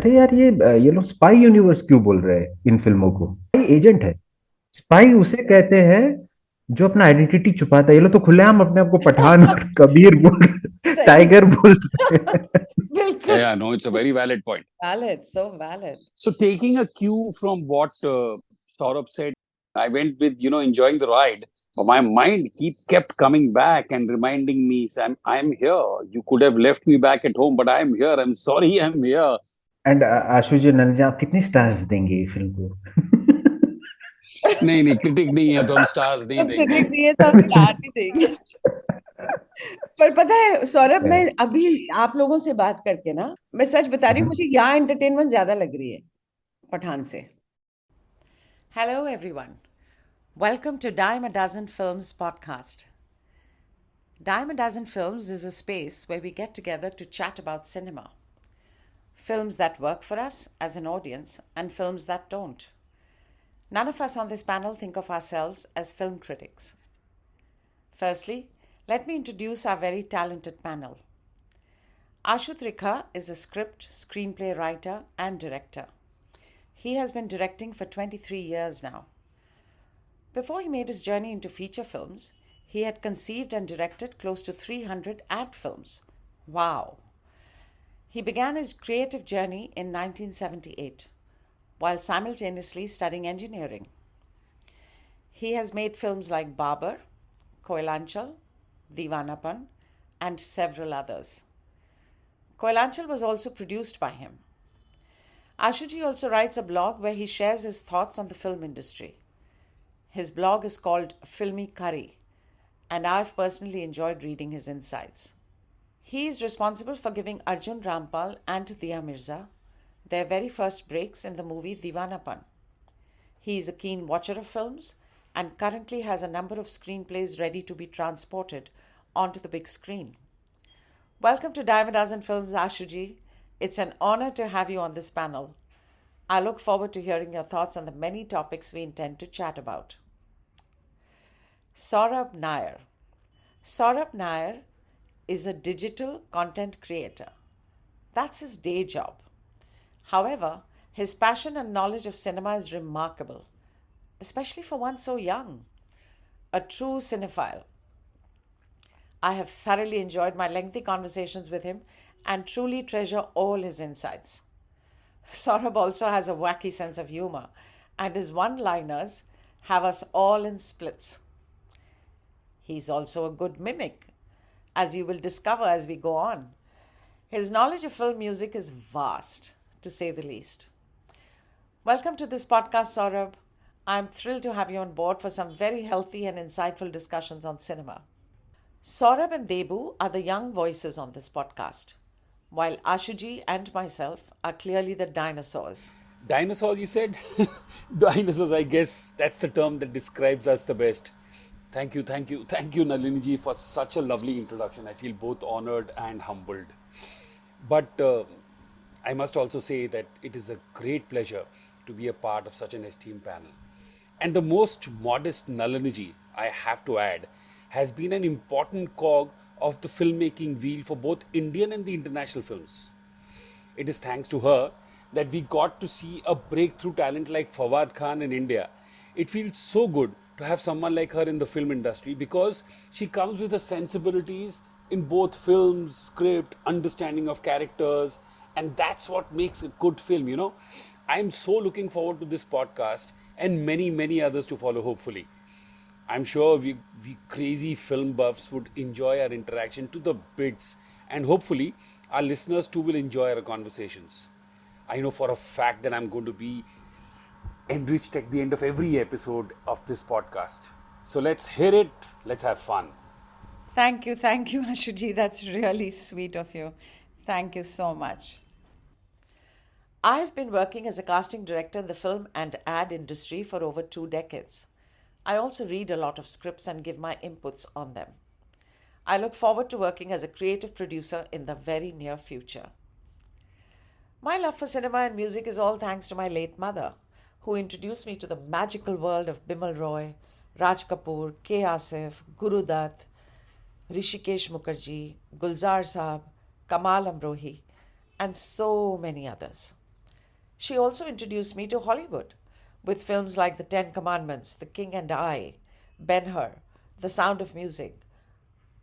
अरे यार, ये लोग स्पाई यूनिवर्स क्यों बोल रहे हैं इन फिल्मों को? स्पाई एजेंट है। स्पाई उसे कहते हैं जो अपना आइडेंटिटी छुपाता है। ये लोग तो खुलेआम अपने आप को पठान और कबीर बोल सही टाइगर बोल रहे हैं। बिल्कुल Yeah, no, it's a very valid point. valid, so valid. So taking a cue from what Saurabh said, I went with, enjoying the ride. But my mind kept coming back and reminding me, Sam, I'm here. You could have left me back at home, but I'm here. I'm sorry, I'm here. And Ashu ji, Nand ji, आप कितनी stars देंगे ये film को? नहीं नहीं, critic नहीं है तो हम स्टार्स नहीं तो देंगे। क्रिटिक नहीं है तो हम स्टार्ट ही देंगे। पर पता है सौरभ, मैं अभी आप लोगों से बात करके ना, मैं सच बता रही हूँ, मुझे यहाँ एंटरटेनमेंट ज्यादा लग रही है पठान से। Hello everyone. Welcome to Dime a Dozen Films podcast. Dime a Dozen Films is a space where we get together to chat about cinema. Films that work for us as an audience and films that don't. None of us on this panel think of ourselves as film critics. Firstly, let me introduce our very talented panel. Ashuu Trikha is a script, screenplay writer, and director. He has been directing for 23 years now. Before he made his journey into feature films, he had conceived and directed close to 300 ad films. Wow! He began his creative journey in 1978 while simultaneously studying engineering. He has made films like Babar, Koilanchal, Divanapan, and several others. Koilanchal was also produced by him. Ashuu also writes a blog where he shares his thoughts on the film industry. His blog is called Filmy Curry, and I've personally enjoyed reading his insights. He is responsible for giving Arjun Rampal and Diya Mirza their very first breaks in the movie Divanapan. He is a keen watcher of films and currently has a number of screenplays ready to be transported onto the big screen. Welcome to Dime a Dozen Films, Ashuu. It's an honor to have you on this panel. I look forward to hearing your thoughts on the many topics we intend to chat about. Saurabh Nair. Saurabh Nair is a digital content creator. That's his day job. However, his passion and knowledge of cinema is remarkable, especially for one so young. A true cinephile. I have thoroughly enjoyed my lengthy conversations with him and truly treasure all his insights. Saurabh also has a wacky sense of humor, and his one-liners have us all in splits. He's also a good mimic, as you will discover as we go on. His knowledge of film music is vast, to say the least. Welcome to this podcast, Saurabh. I'm thrilled to have you on board for some very healthy and insightful discussions on cinema. Saurabh and Debu are the young voices on this podcast, while Ashuu and myself are clearly the dinosaurs. Dinosaurs, you said? Dinosaurs, I guess that's the term that describes us the best. Thank you, Nalini ji, for such a lovely introduction. I feel both honored and humbled. But I must also say that it is a great pleasure to be a part of such an esteemed panel. And the most modest Nalini ji, I have to add, has been an important cog of the filmmaking wheel for both Indian and the international films. It is thanks to her that we got to see a breakthrough talent like Fawad Khan in India. It feels so good to have someone like her in the film industry because she comes with the sensibilities in both films, script, understanding of characters, and that's what makes a good film. I'm so looking forward to this podcast and many, many others to follow, hopefully. I'm sure we crazy film buffs would enjoy our interaction to the bits, and hopefully our listeners too will enjoy our conversations. I know for a fact that I'm going to be enriched at the end of every episode of this podcast. So let's hear it, let's have fun. Thank you, Ashuu. That's really sweet of you. Thank you so much. I've been working as a casting director in the film and ad industry for over 2 decades. I also read a lot of scripts and give my inputs on them. I look forward to working as a creative producer in the very near future. My love for cinema and music is all thanks to my late mother, who introduced me to the magical world of Bimal Roy, Raj Kapoor, K. Asif, Guru Dutt, Rishikesh Mukherjee, Gulzar Saab, Kamal Amrohi, and so many others. She also introduced me to Hollywood with films like The Ten Commandments, The King and I, Ben-Hur, The Sound of Music,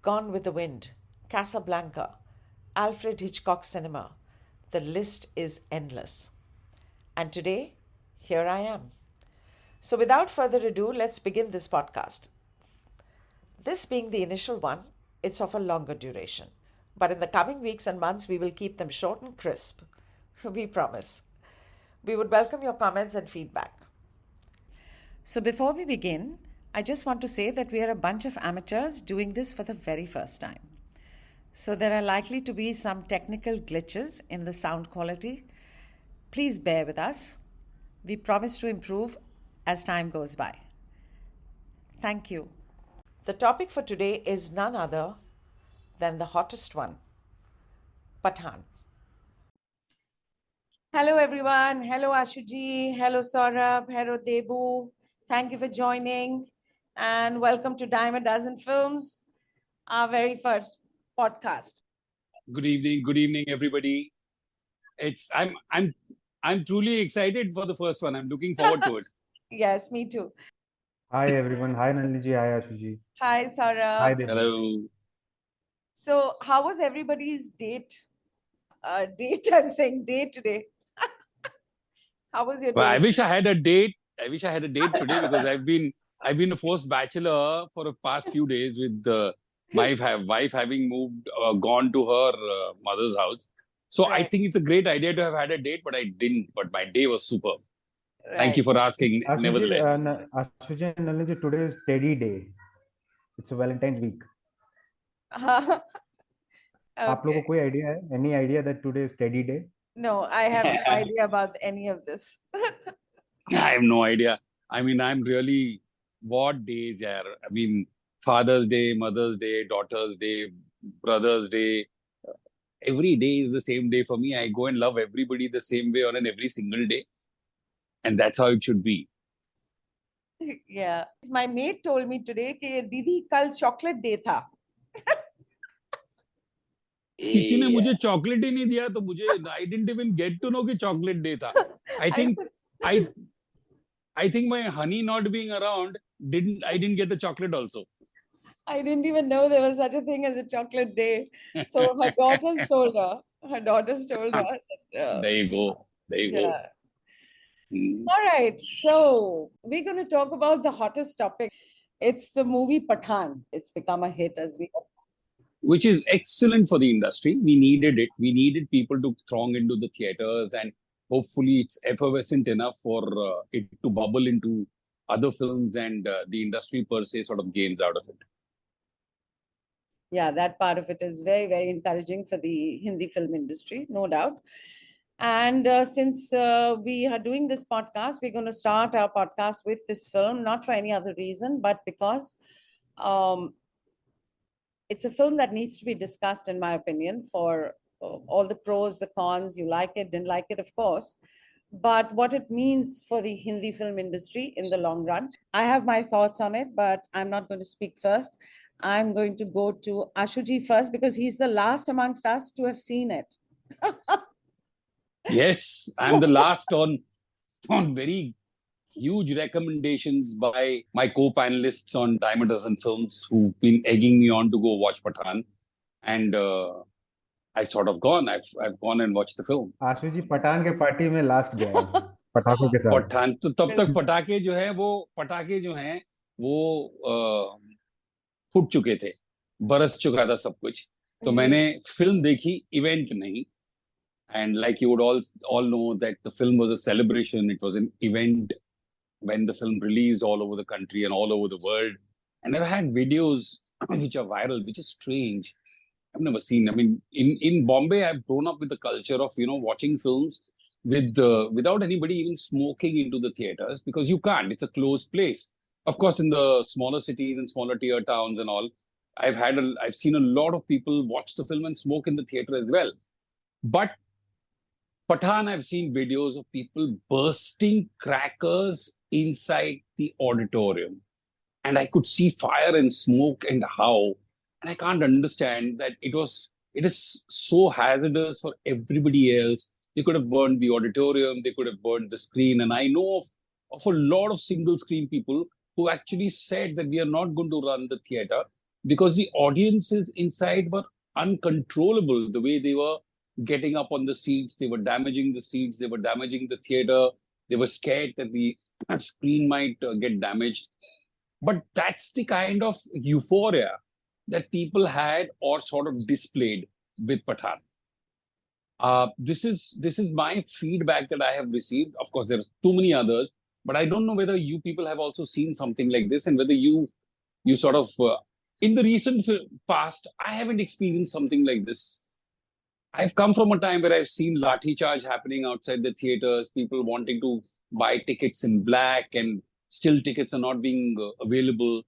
Gone with the Wind, Casablanca, Alfred Hitchcock cinema. The list is endless. And today, here I am. So, without further ado, let's begin this podcast. This being the initial one, it's of a longer duration. But in the coming weeks and months, we will keep them short and crisp. We promise. We would welcome your comments and feedback. So, before we begin, I just want to say that we are a bunch of amateurs doing this for the very first time. So, there are likely to be some technical glitches in the sound quality. Please bear with us. We promise to improve as time goes by. Thank you. The topic for today is none other than the hottest one, Pathaan. Hello, everyone. Hello, Ashuu. Hello, Saurabh. Hello, Debu. Thank you for joining. And welcome to Dime a Dozen Films, our very first podcast. Good evening, everybody. I'm truly excited for the first one. I'm looking forward to it. Yes, me too. Hi everyone. Hi Nalini ji. Hi Ashuu ji. Hi, Hi Saurabh. Debu. Hello. So, how was everybody's date? I'm saying day today. How was your Well, I day? wish I had a date. I wish I had a date today because I've been a forced bachelor for the past few days with my wife having gone to her mother's house. So I Right, think it's a great idea to have had a date, but I didn't. But my day was superb. Thank you right. for asking, Ashuu ji, nevertheless. Ashuu ji and Nalini ji, today is Teddy Day. It's a Valentine's week. आप लोगों को Okay. कोई idea है? Any idea that today is Teddy Day? No, I have no idea about any of this. I have no idea. I mean, I'm really what days are. I mean, Father's Day, Mother's Day, Daughter's Day, Brother's Day. Every day is the same day for me. I go and love everybody the same way on an every single day, and that's how it should be. Yeah. My mate told me today कि दीदी कल chocolate day था. किसी ने Yeah. मुझे chocolate ही नहीं दिया तो मुझे I didn't even get to know कि चॉकलेट डे था. I I think said, I I think my honey not being around I didn't get the chocolate also. I didn't even know there was such a thing as a chocolate day. So her daughters told her. Her daughters told her that, There you go. There you go. yeah. Mm. All right. So we're going to talk about the hottest topic. It's the movie Pathaan. It's become a hit as we. Which is excellent for the industry. We needed it. We needed people to throng into the theaters, and hopefully, it's effervescent enough for it to bubble into other films, and the industry per se sort of gains out of it. Yeah, that part of it is very, very encouraging for the Hindi film industry, no doubt. And since we are doing this podcast, we're going to start our podcast with this film, not for any other reason, but because um, it's a film that needs to be discussed, in my opinion, for all the pros, the cons. You like it, didn't like it, of course. But what it means for the Hindi film industry in the long run. I have my thoughts on it, but I'm not going to speak first. I'm going to go to Ashuu first because he's the last amongst us to have seen it. Yes, I'm the last on very huge recommendations by my co-panelists on Dime a Dozen Films who've been egging me on to go watch Pathaan, and I sort of gone. I've gone and watched the film. आशु जी पठान के party में last गए हैं पटाखों के साथ. पठान तो तब तक पटाखे जो हैं वो फूट चुके थे, बरस चुका था सब कुछ. तो मैंने फिल्म देखी, इवेंट नहीं. And like you would all know that the film was a celebration. It was an event when the film released all over the country and all over the world. And I've had videos which are viral, which is strange. I've never seen. I mean, in Bombay, I've grown up with the culture of watching films without anybody even smoking into the theaters because you can't. It's a closed place. Of course, in the smaller cities and smaller tier towns and all, I've seen a lot of people watch the film and smoke in the theater as well. But Pathaan, I've seen videos of people bursting crackers inside the auditorium. And I could see fire and smoke and how. And I can't understand that it is so hazardous for everybody else. They could have burned the auditorium, they could have burned the screen. And I know of a lot of single screen people who actually said that we are not going to run the theater because the audiences inside were uncontrollable. The way they were getting up on the seats, they were damaging the seats, they were damaging the theater, they were scared that the screen might get damaged. But that's the kind of euphoria that people had or sort of displayed with Pathan. This is my feedback that I have received. Of course, there are too many others, but I don't know whether you people have also seen something like this, and whether you sort of in the recent past, I haven't experienced something like this. I've come from a time where I've seen lathi charge happening outside the theaters, people wanting to buy tickets in black, and still tickets are not being available.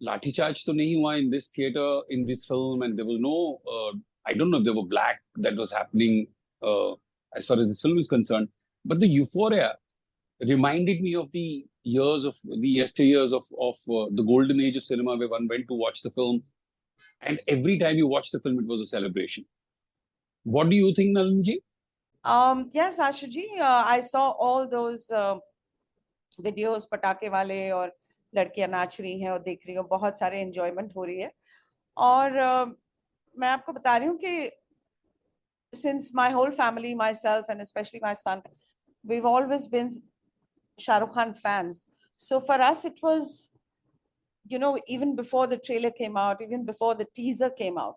Lathi charge to nahi hua in this theater, in this film, and there was no, I don't know if there were black that was happening as far as this film is concerned. But the euphoria reminded me of the yesteryears of the golden age of cinema, where one went to watch the film, and every time you watch the film, it was a celebration. What do you think, Nalinji? Yes, Ashuji, I saw all those videos, पटाखे वाले और लड़कियां नाच रही हैं और देख रही हूँ, बहुत सारे एंजॉयमेंट हो रही है. और मैं आपको बता रही हूँ कि since my whole family, myself and especially my son, we've always been Shah Rukh Khan fans. So for us, it was, you know, even before the trailer came out, even before the teaser came out,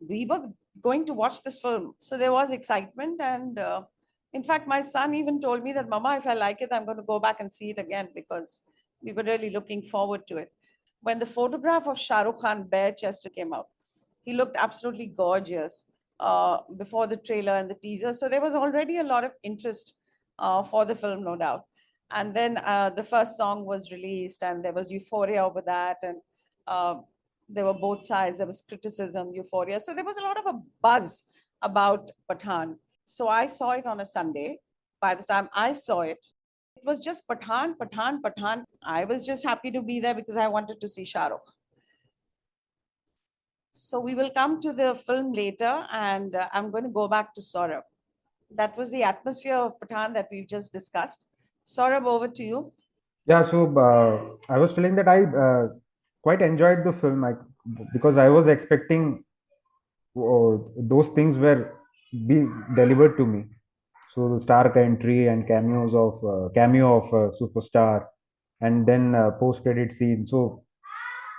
we were going to watch this film. So there was excitement. And in fact, my son even told me that, Mama, if I like it, I'm going to go back and see it again, because we were really looking forward to it. When the photograph of Shah Rukh Khan bare chested came out, he looked absolutely gorgeous before the trailer and the teaser. So there was already a lot of interest for the film, no doubt. And then the first song was released, and there was euphoria over that. And there were both sides. There was criticism, euphoria. So there was a lot of a buzz about Pathan. So I saw it on a Sunday. By the time I saw it, it was just Pathan, Pathan, Pathan. I was just happy to be there because I wanted to see Shah Rukh. So we will come to the film later, and I'm going to go back to Saurabh. That was the atmosphere of Pathan that we've just discussed. Saurabh, over to you. Yeah, so I was feeling that I quite enjoyed the film, because I was expecting those things were be delivered to me. So the Stark entry and cameo of superstar, and then post credit scene. So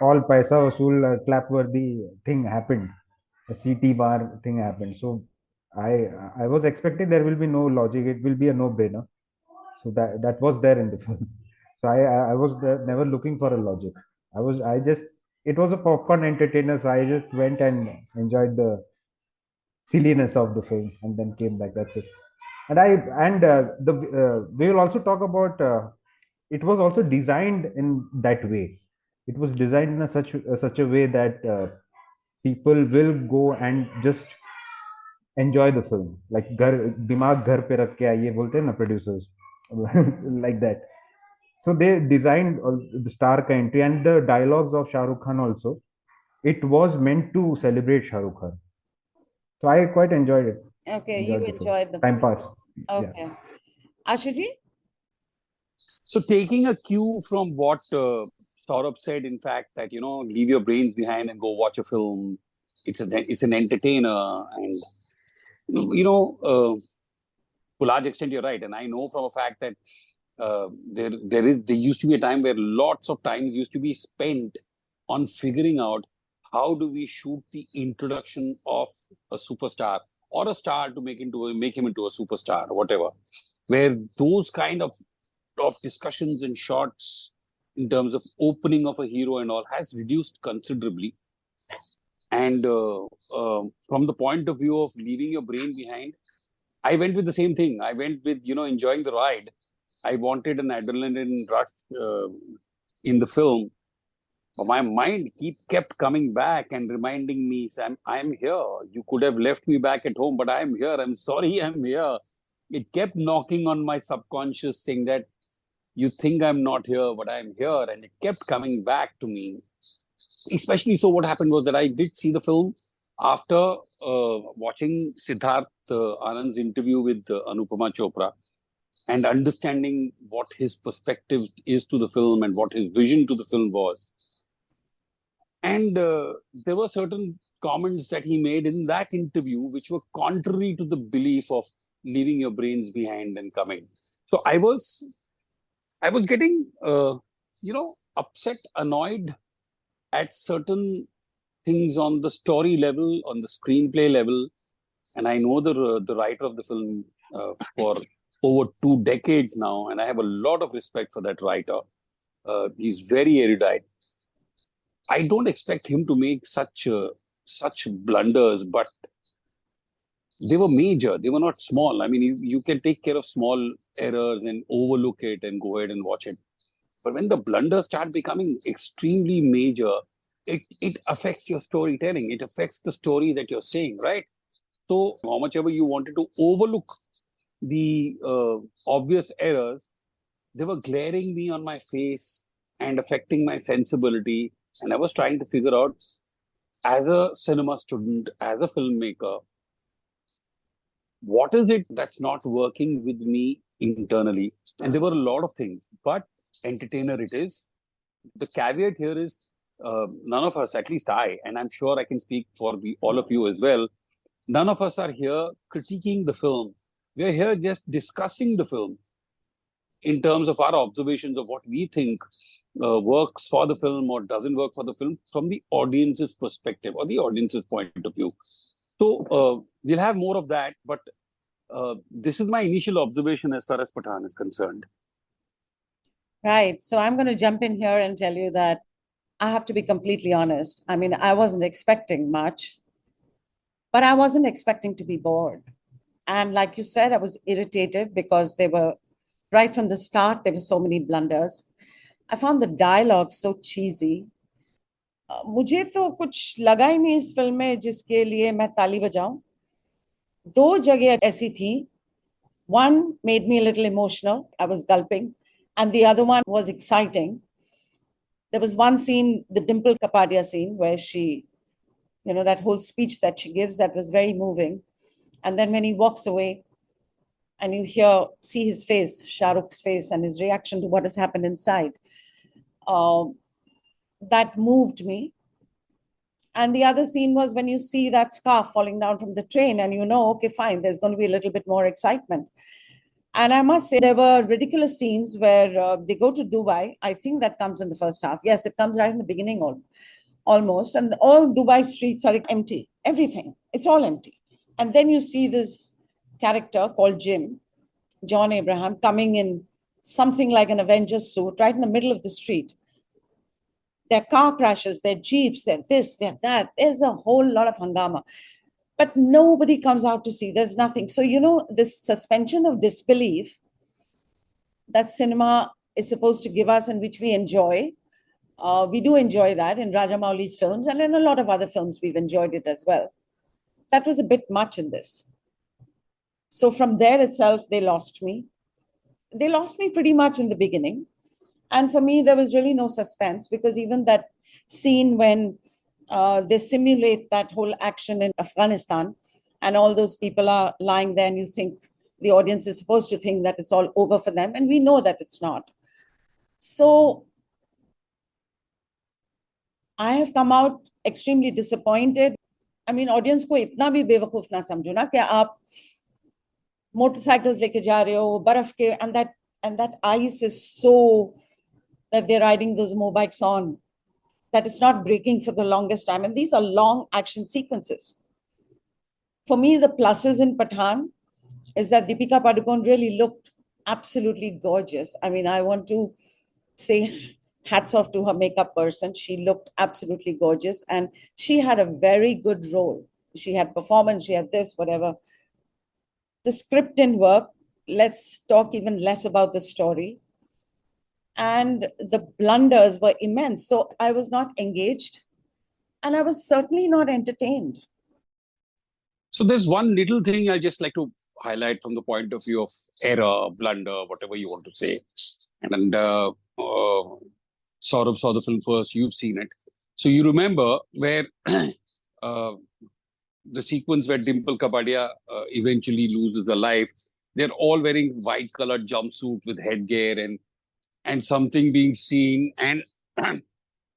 all paisa vasool clap worthy thing happened. A CT bar thing happened. So I was expecting there will be no logic. It will be a no brainer. So that was there in the film. So I was never looking for a logic. I just, it was a popcorn entertainer. So I just went and enjoyed the silliness of the film and then came back. That's it. And the we will also talk about it was also designed in that way. It was designed in such a way that people will go and just enjoy the film, like घर दिमाग घर पे रख के आइए बोलते हैं ना producers, like that. So they designed the star entry and the dialogues of Shah Rukh Khan also. It was meant to celebrate Shah Rukh Khan. So I quite enjoyed it. Okay, you enjoyed the time film. pass. Okay. Yeah. Ashuji? So taking a cue from what Saurabh said, in fact, that, leave your brains behind and go watch a film. It's an entertainer, and to a large extent, you're right. And I know from a fact that there used to be a time where lots of time used to be spent on figuring out how do we shoot the introduction of a superstar or a star to make him into a superstar or whatever, where those kind of discussions and shots in terms of opening of a hero and all has reduced considerably. And from the point of view of leaving your brain behind, I went with the same thing. I went with, enjoying the ride. I wanted an adrenaline rush in the film. But my mind kept coming back and reminding me, Sam, I'm here. You could have left me back at home, but I'm here. I'm sorry, I'm here. It kept knocking on my subconscious, saying that you think I'm not here, but I'm here. And it kept coming back to me. Especially so, what happened was that I did see the film After watching Siddharth Anand's interview with Anupama Chopra and understanding what his perspective is to the film and what his vision to the film was, and there were certain comments that he made in that interview which were contrary to the belief of leaving your brains behind and coming. So I was getting upset, annoyed at certain things on the story level, on the screenplay level. And I know the writer of the film for over 2 decades now, and I have a lot of respect for that writer. He's very erudite. I don't expect him to make such blunders, but they were major. They were not small. I mean, you can take care of small errors and overlook it and go ahead and watch it. But when the blunders start becoming extremely major, it affects your storytelling. It affects the story that you're saying, right? So, how much ever you wanted to overlook the obvious errors, they were glaring me on my face and affecting my sensibility. And I was trying to figure out, as a cinema student, as a filmmaker, what is it that's not working with me internally? And there were a lot of things, but entertainer it is. The caveat here is none of us, at least I, and I'm sure I can speak for all of you as well, none of us are here critiquing the film. We're here just discussing the film in terms of our observations of what we think works for the film or doesn't work for the film from the audience's perspective or the audience's point of view. So we'll have more of that, but this is my initial observation as far as Pathaan is concerned. Right. So I'm going to jump in here and tell you that I have to be completely honest. I mean, I wasn't expecting much, but I wasn't expecting to be bored. And like you said, I was irritated because they were right from the start, there were so many blunders. I found the dialogue so cheesy. मुझे तो कुछ लगा ही नहीं इस film में जिसके लिए मैं ताली बजाऊं. दो जगह ऐसी थी. One made me a little emotional. I was gulping. And the other one was exciting. There was one scene, the Dimple Kapadia scene, where she, that whole speech that she gives, that was very moving. And then when he walks away and you see his face, Shah Rukh's face, and his reaction to what has happened inside, that moved me. And the other scene was when you see that scarf falling down from the train and okay, fine, there's going to be a little bit more excitement. And I must say, there were ridiculous scenes where they go to Dubai. I think that comes in the first half. Yes, it comes right in the beginning almost. And all Dubai streets are empty. Everything. It's all empty. And then you see this character called John Abraham, coming in something like an Avengers suit right in the middle of the street. Their car crashes, their jeeps, their this, their that. There's a whole lot of hangama. But nobody comes out to see. There's nothing. So, this suspension of disbelief that cinema is supposed to give us and which we enjoy. We do enjoy that in Rajamouli's films, and in a lot of other films, we've enjoyed it as well. That was a bit much in this. So from there itself, they lost me. They lost me pretty much in the beginning. And for me, there was really no suspense, because even that scene when they simulate that whole action in Afghanistan and all those people are lying there, and you think the audience is supposed to think that it's all over for them. And we know that it's not. So I have come out extremely disappointed. I mean, audience को इतना भी बेवकूफ ना समझो ना कि आप motorcycles लेके जा रहे हो बर्फ के, and that ice is so that they're riding those motorbikes on, that it's not breaking for the longest time. And these are long action sequences. For me, the pluses in Pathaan is that Deepika Padukone really looked absolutely gorgeous. I mean, I want to say hats off to her makeup person. She looked absolutely gorgeous, and she had a very good role. She had performance, she had this, whatever. The script didn't work. Let's talk even less about the story. And the blunders were immense. So I was not engaged, and I was certainly not entertained. So there's one little thing I just like to highlight from the point of view of error, blunder, whatever you want to say. And Saurabh saw the film first, you've seen it. So you remember where the sequence where Dimple Kapadia eventually loses her life. They're all wearing white colored jumpsuits with headgear and something being seen. And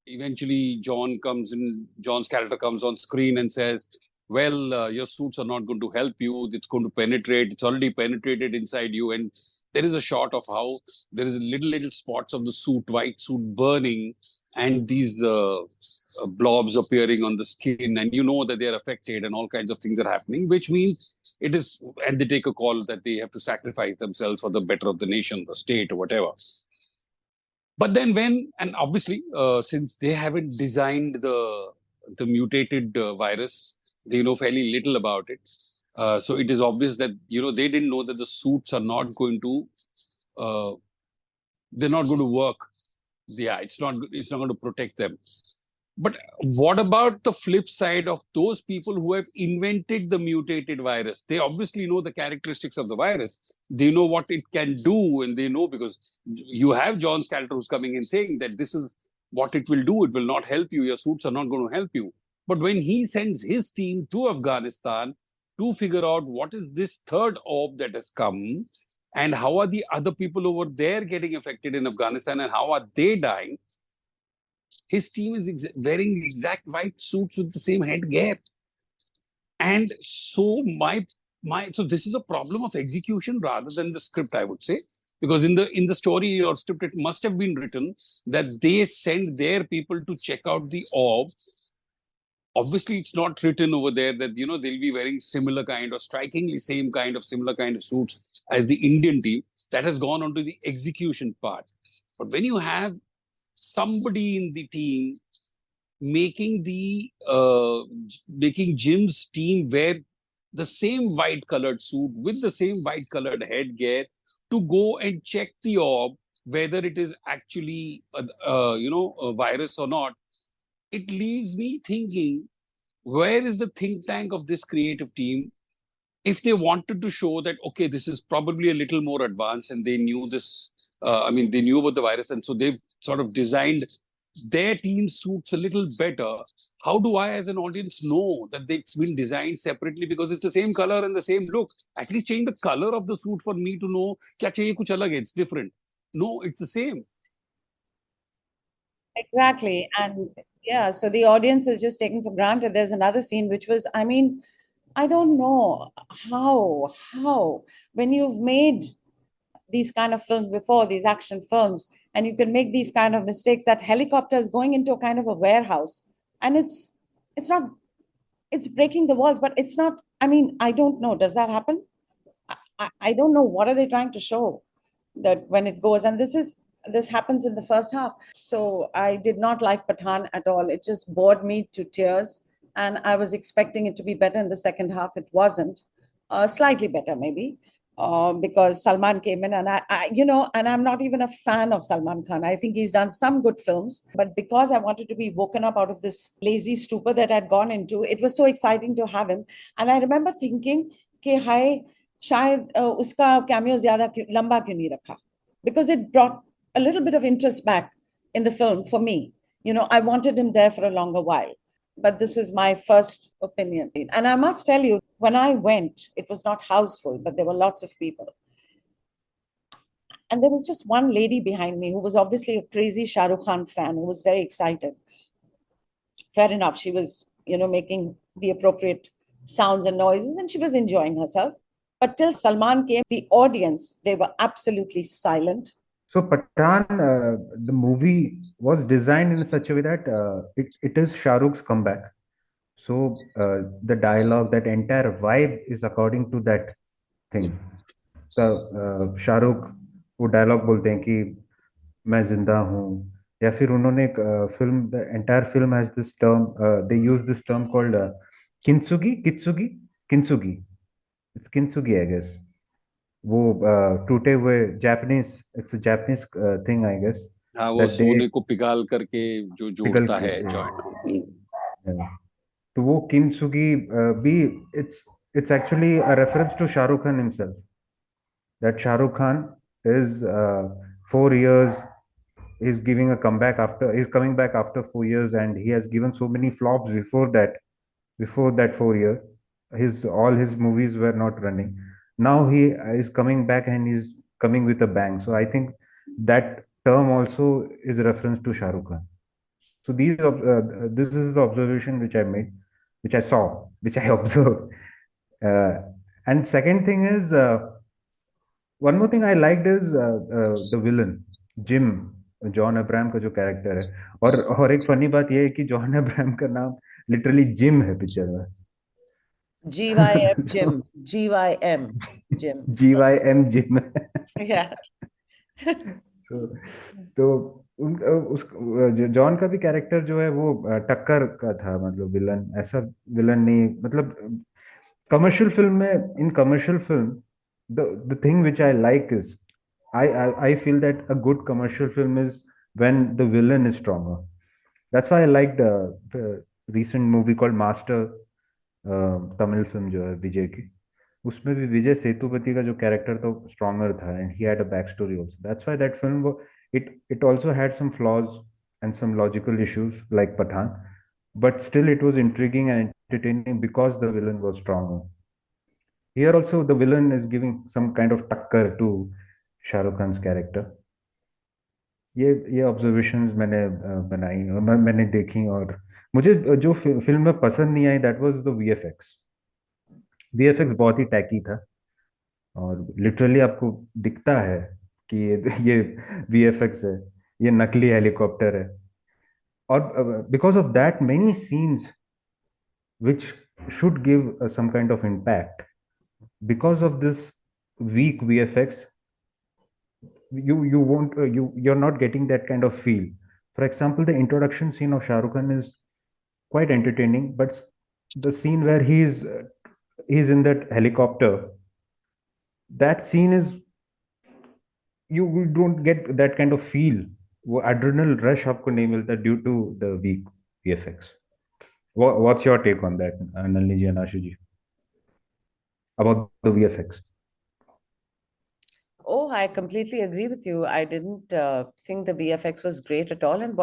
eventually John's character comes on screen and says, well, your suits are not going to help you. It's going to penetrate. It's already penetrated inside you. And there is a shot of how there is little spots of the suit, white suit burning, and these blobs appearing on the skin. And you know that they're affected and all kinds of things are happening, which means it is, and they take a call that they have to sacrifice themselves for the better of the nation, the state, or whatever. But then and obviously, since they haven't designed the mutated virus, they know fairly little about it. So it is obvious that they didn't know that the suits are not going to uh, they're not going to work. Yeah, it's not going to protect them. But what about the flip side of those people who have invented the mutated virus? They obviously know the characteristics of the virus. They know what it can do, and they know because you have John's character who's coming in saying that this is what it will do. It will not help you. Your suits are not going to help you. But when he sends his team to Afghanistan to figure out what is this third orb that has come and how are the other people over there getting affected in Afghanistan and how are they dying, his team is wearing the exact white suits with the same headgear. And so so this is a problem of execution rather than the script, I would say. Because in the story or script, it must have been written that they send their people to check out the orb. Obviously, it's not written over there that they'll be wearing similar kind or strikingly similar kind of suits as the Indian team. That has gone on to the execution part. But when you have somebody in the team making Jim's team wear the same white colored suit with the same white colored headgear to go and check the orb whether it is actually a virus or not, it leaves me thinking, where is the think tank of this creative team? If they wanted to show that, okay, this is probably a little more advanced and they knew this, they knew about the virus, and so they've sort of designed their team suits a little better. How do I, as an audience, know that it's been designed separately because it's the same color and the same look? At least change the color of the suit for me to know, kya chahiye, kuch alag hai, it's different. No, it's the same. Exactly. And yeah, so the audience is just taken for granted. There's another scene which was, I mean, I don't know how, when you've made these kind of films before, these action films, and you can make these kind of mistakes, that helicopter is going into a kind of a warehouse and it's not, it's breaking the walls, but it's not, I mean, I don't know. Does that happen? I don't know. What are they trying to show that when it goes, and this happens in the first half. So I did not like Pathan at all. It just bored me to tears. And I was expecting it to be better in the second half. It wasn't. Slightly better, maybe, because Salman came in, and and I'm not even a fan of Salman Khan. I think he's done some good films, but because I wanted to be woken up out of this lazy stupor that I'd gone into, it was so exciting to have him. And I remember thinking, कि हाय शायद उसका cameo ज़्यादा लंबा क्यों नहीं रखा, because it brought a little bit of interest back in the film for me. I wanted him there for a longer while. But this is my first opinion. And I must tell you, when I went, it was not houseful, but there were lots of people. And there was just one lady behind me who was obviously a crazy Shah Rukh Khan fan, who was very excited. Fair enough. She was, making the appropriate sounds and noises, and she was enjoying herself. But till Salman came, the audience, they were absolutely silent. So Pathan, the movie was designed in such a way that it is Shah Rukh's comeback. So the dialogue, that entire vibe is according to that thing. The Shahrukh वो dialogue बोलते हैं कि मैं जिंदा हूँ, या फिर उन्होंने एक film, the entire film has this term, they use this term called kintsugi kintsugi kintsugi it's kintsugi I guess. वो टूटे हुए Japanese, it's a Japanese thing I guess, हाँ, वो दैट दे सोने को पिघाल करके जो पिघल जोड़ता के है जॉइंट. तो वो किंसुगी भी, it's actually a reference to Shah Rukh Khan himself, that Shah Rukh Khan is 4 years. He's giving a comeback after. He's coming back after 4 years, and he has given so many flops before that 4 year. his all his movies were not running. Now he is coming back and he's coming with a bang. So I think that term also is a reference to Shah Rukh Khan. So this is the observation which I made, which I saw, which I observed. Uh, and second thing is, one more thing I liked is the villain, Jim, John Abraham का जो character है. और एक funny बात यह है कि John Abraham का नाम लिटरली जिम है पिक्चर में. GYM Jim. GYM Jim. GYM gym. Yeah. तो जॉन का भी कैरेक्टर जो है वो टक्कर का था, मतलब विलन ऐसा विलन नहीं, मतलब कमर्शियल फिल्म में, in commercial film the thing which I like is I feel that a good commercial film is when the villain is stronger. That's why I liked the recent movie called Master, Tamil film जो है विजय की. उसमें भी विजय सेतुपति का जो character था stronger था, and he had a back story also. That's why that film it also had some flaws and some logical issues like Pathan, but still it was intriguing and entertaining because the villain was stronger. Here also the villain is giving some kind of टक्कर to Shah Rukh Khan's character. ये observations मैंने बनाई और मैंने देखी. और मुझे जो फिल्म में पसंद नहीं आई, that was the VFX. VFX बहुत ही टैकी था, और लिटरली आपको दिखता है कि ये वीएफएक्स है, ये नकली हेलीकॉप्टर है. और because of that many scenes which should give some kind of impact, because of this weak VFX, you won't you're not getting that kind of feel. For example, the introduction scene of Shah Rukh Khan is quite entertaining, but the scene where he's in that helicopter, that scene is, you don't get that kind of feel. वो adrenal rush आपको नहीं मिलता due to the weak VFX. What's your take on that, Nalini ji and Ashuu ji, about the VFX? Oh, I completely agree with you. I didn't think the VFX was great at all. And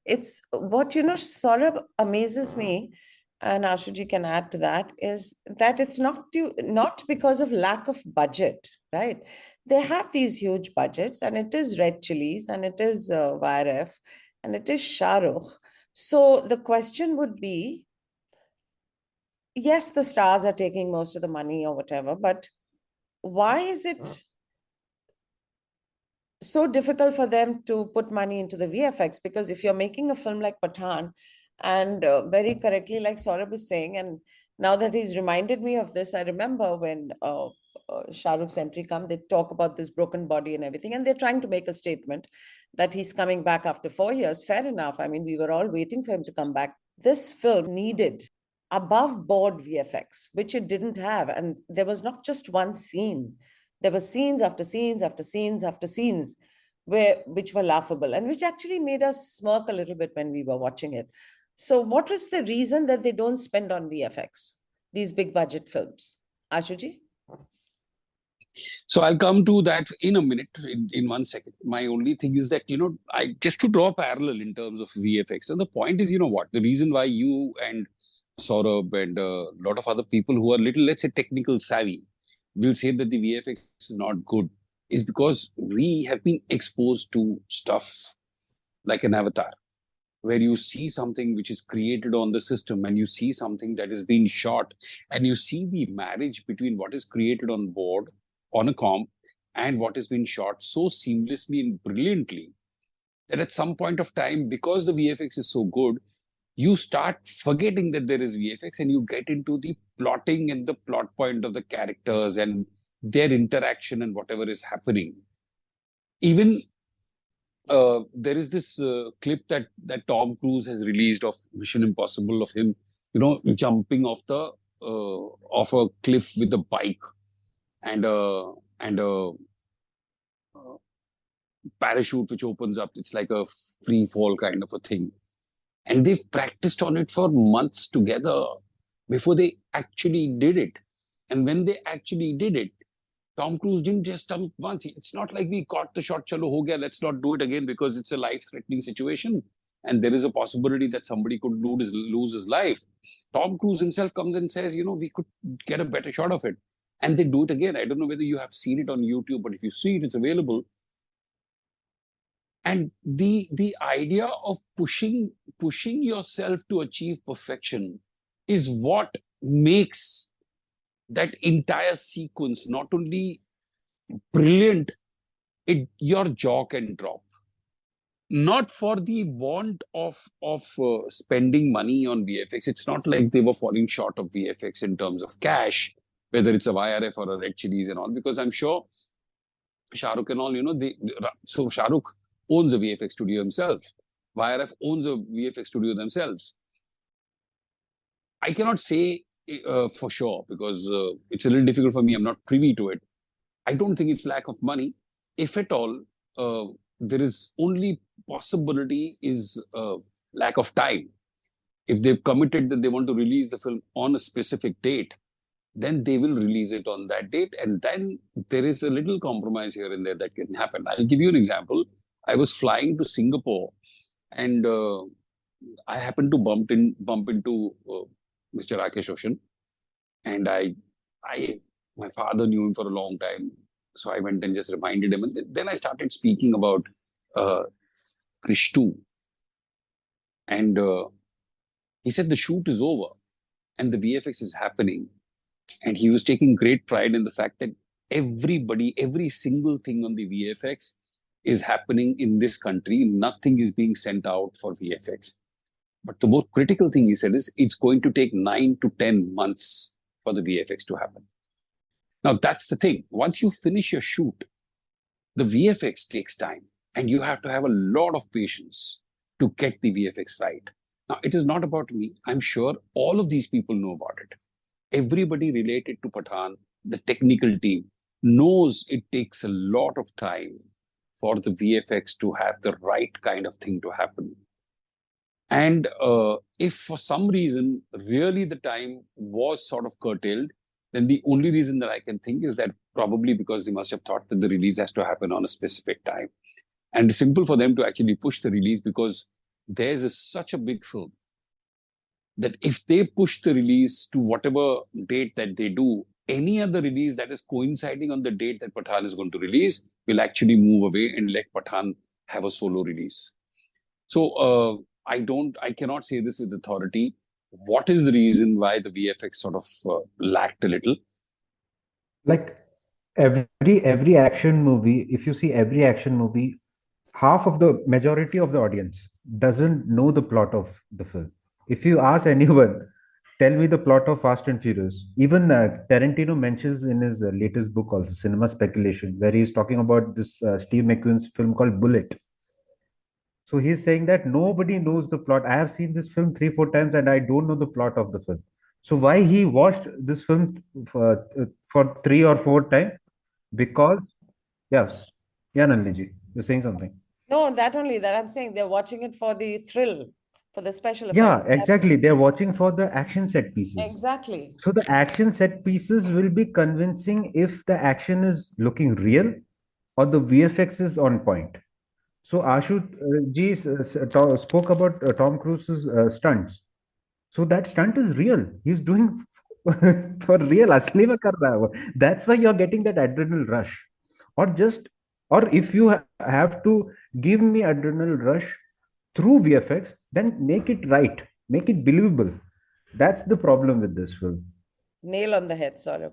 it's what, Saurabh, amazes me, and Ashuji can add to that, is that it's not because of lack of budget, right? They have these huge budgets, and it is Red Chilies, and it is YRF, and it is Shah Rukh. So the question would be, yes, the stars are taking most of the money or whatever, but why is it so difficult for them to put money into the VFX? Because if you're making a film like Pathaan, and very correctly, like Saurabh is saying, and now that he's reminded me of this, I remember when Shah Rukh's entry come, they talk about this broken body and everything, and they're trying to make a statement that he's coming back after 4 years. Fair enough. I mean, we were all waiting for him to come back. This film needed above board VFX, which it didn't have. And there was not just one scene. There were scenes after scenes after scenes after scenes which were laughable, and which actually made us smirk a little bit when we were watching it. So what is the reason that they don't spend on VFX, these big budget films? Ashuji? So I'll come to that in a minute, in 1 second. My only thing is that, I just to draw a parallel in terms of VFX. And the point is, what? The reason why you and Saurabh and a lot of other people who are little, let's say, technical savvy, will say that the VFX is not good, is because we have been exposed to stuff like an Avatar, where you see something which is created on the system, and you see something that is being shot, and you see the marriage between what is created on board, on a comp, and what has been shot so seamlessly and brilliantly that at some point of time, because the VFX is so good, you start forgetting that there is VFX, and you get into the plotting and the plot point of the characters and their interaction and whatever is happening. Even there is this clip that Tom Cruise has released of Mission Impossible, of him, jumping off a cliff with a bike, and a parachute which opens up. It's like a free fall kind of a thing. And they've practiced on it for months together before they actually did it. And when they actually did it, Tom Cruise didn't just jump once. It's not like we caught the shot, chalo ho gaya, let's not do it again because it's a life-threatening situation. and there is a possibility that somebody could lose his life, Tom Cruise himself comes and says, we could get a better shot of it. And they do it again. I don't know whether you have seen it on YouTube, but if you see it, it's available. And the idea of pushing yourself to achieve perfection is what makes that entire sequence not only brilliant, your jaw can drop. Not for the want of spending money on VFX. It's not like they were falling short of VFX in terms of cash, whether it's a YRF or a Red Chilies and all, because I'm sure Shah Rukh and all, so Shah Rukh owns a VFX studio himself. YRF owns a VFX studio themselves. I cannot say for sure because it's a little difficult for me. I'm not privy to it. I don't think it's lack of money. If at all, there is only possibility is lack of time. If they've committed that they want to release the film on a specific date, then they will release it on that date. And then there is a little compromise here and there that can happen. I'll give you an example. I was flying to Singapore and I happened to bump into Mr. Rakesh Roshan. And my father knew him for a long time. So I went and just reminded him. And then I started speaking about Krish 2. And he said the shoot is over and the VFX is happening. And he was taking great pride in the fact that every single thing on the VFX is happening in this country. Nothing is being sent out for VFX. But the more critical thing he said is it's going to take 9 to 10 months for the VFX to happen. Now, that's the thing. Once you finish your shoot, the VFX takes time and you have to have a lot of patience to get the VFX right. Now, it is not about me. I'm sure all of these people know about it. Everybody related to Pathaan, the technical team, knows it takes a lot of time for the VFX to have the right kind of thing to happen. And if for some reason, really the time was sort of curtailed, then the only reason that I can think is that probably because they must have thought that the release has to happen on a specific time. And it's simple for them to actually push the release because theirs such a big film that if they push the release to whatever date that they do, any other release that is coinciding on the date that Pathaan is going to release will actually move away and let Pathaan have a solo release. So I cannot say this with authority. What is the reason why the VFX sort of lacked a little? Like every action movie, if you see every action movie, half of the majority of the audience doesn't know the plot of the film. If you ask anyone, tell me the plot of Fast and Furious. Even Tarantino mentions in his latest book, also Cinema Speculation, where he's talking about this Steve McQueen's film called Bullet. So he's saying that nobody knows the plot. I have seen this film 3, 4 times and I don't know the plot of the film. So why he watched this film for 3 or 4 times? Because yes, yeah, Nalini, you're saying something. No, that only that I'm saying they're watching it for the thrill, for the special Yeah, effects. exactly. They're watching for the action set pieces. Exactly. So the action set pieces will be convincing if the action is looking real or the VFX is on point. So Ashuu ji spoke about Tom Cruise's stunts. So that stunt is real. He's doing for real. असली में कर रहा है वो. That's why you're getting that adrenal rush. Or if you have to give me adrenal rush through VFX, then make it right, make it believable. That's the problem with this film. Nail on the head, Saurabh.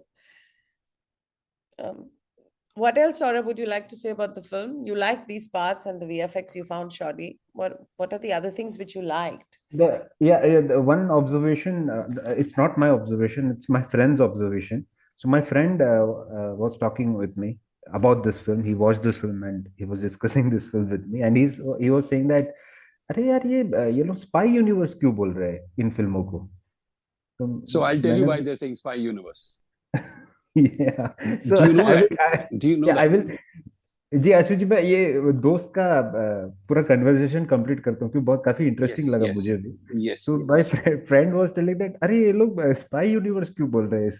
What else, Saurabh, would you like to say about the film? You liked these parts and the VFX you found shoddy. What are the other things which you liked? The one observation, it's not my observation, it's my friend's observation. So my friend was talking with me about this film. He watched this film and he was discussing this film with me. And he was saying that, अरे यार ये लोग spy universe क्यों बोल रहे हैं इन फिल्मों को? So I'll tell you why they're saying spy universe. Yeah. So Do you know that? Do you know that? I will. जी आशु जी, मैं ये दोस्त का पूरा कन्वर्सेशन कंप्लीट करता हूँ क्योंकि बहुत काफी इंटरेस्टिंग लगा मुझे भी. तो my friend was telling that अरे ये लोग स्पाई यूनिवर्स क्यों बोल रहे हैं.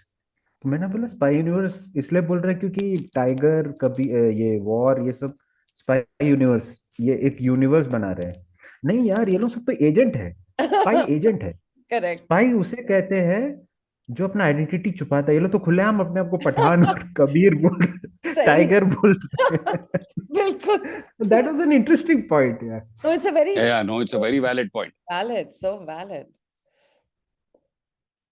तो मैंने बोला स्पाई यूनिवर्स इसलिए बोल रहे हैं क्योंकि टाइगर कभी ये वॉर ये सब स्पाई यूनिवर्स ये एक यूनिवर्स बना रहे हैं. नहीं यार, ये लोग सब तो एजेंट है, स्पाई एजेंट है। करेक्ट। स्पाई उसे कहते हैं जो अपना आइडेंटिटी छुपाता है। ये लोग तो खुलेआम अपने आप को पठान और कबीर बोल रहे, सही। टाइगर बोल रहे। बिल्कुल। That was an interesting point यार। So it's a very Yeah, no, it's a very valid point. valid, so valid.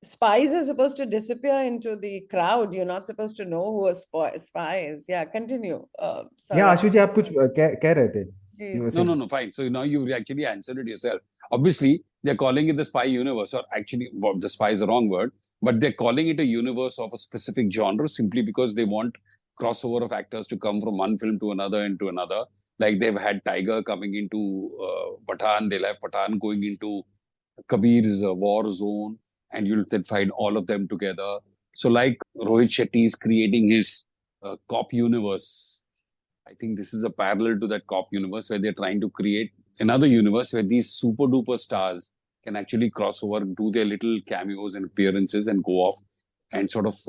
Spies are supposed to disappear into the crowd. You're not supposed to know who are spies. Yeah, continue. या Saurabh. आशु जी, आप कुछ कह रहे थे? जी। You were No, saying. no, no, fine. So now you actually answered it yourself. Obviously, they're calling it the spy universe, or actually, well, the spy is the wrong word, but they're calling it a universe of a specific genre simply because they want crossover of actors to come from one film to another and to another. Like they've had Tiger coming into Pathan, they'll have Pathan going into Kabir's war zone, and you'll then find all of them together. So, like Rohit Shetty is creating his cop universe. I think this is a parallel to that cop universe where they're trying to create another universe where these super duper stars can actually cross over, do their little cameos and appearances, and go off and sort of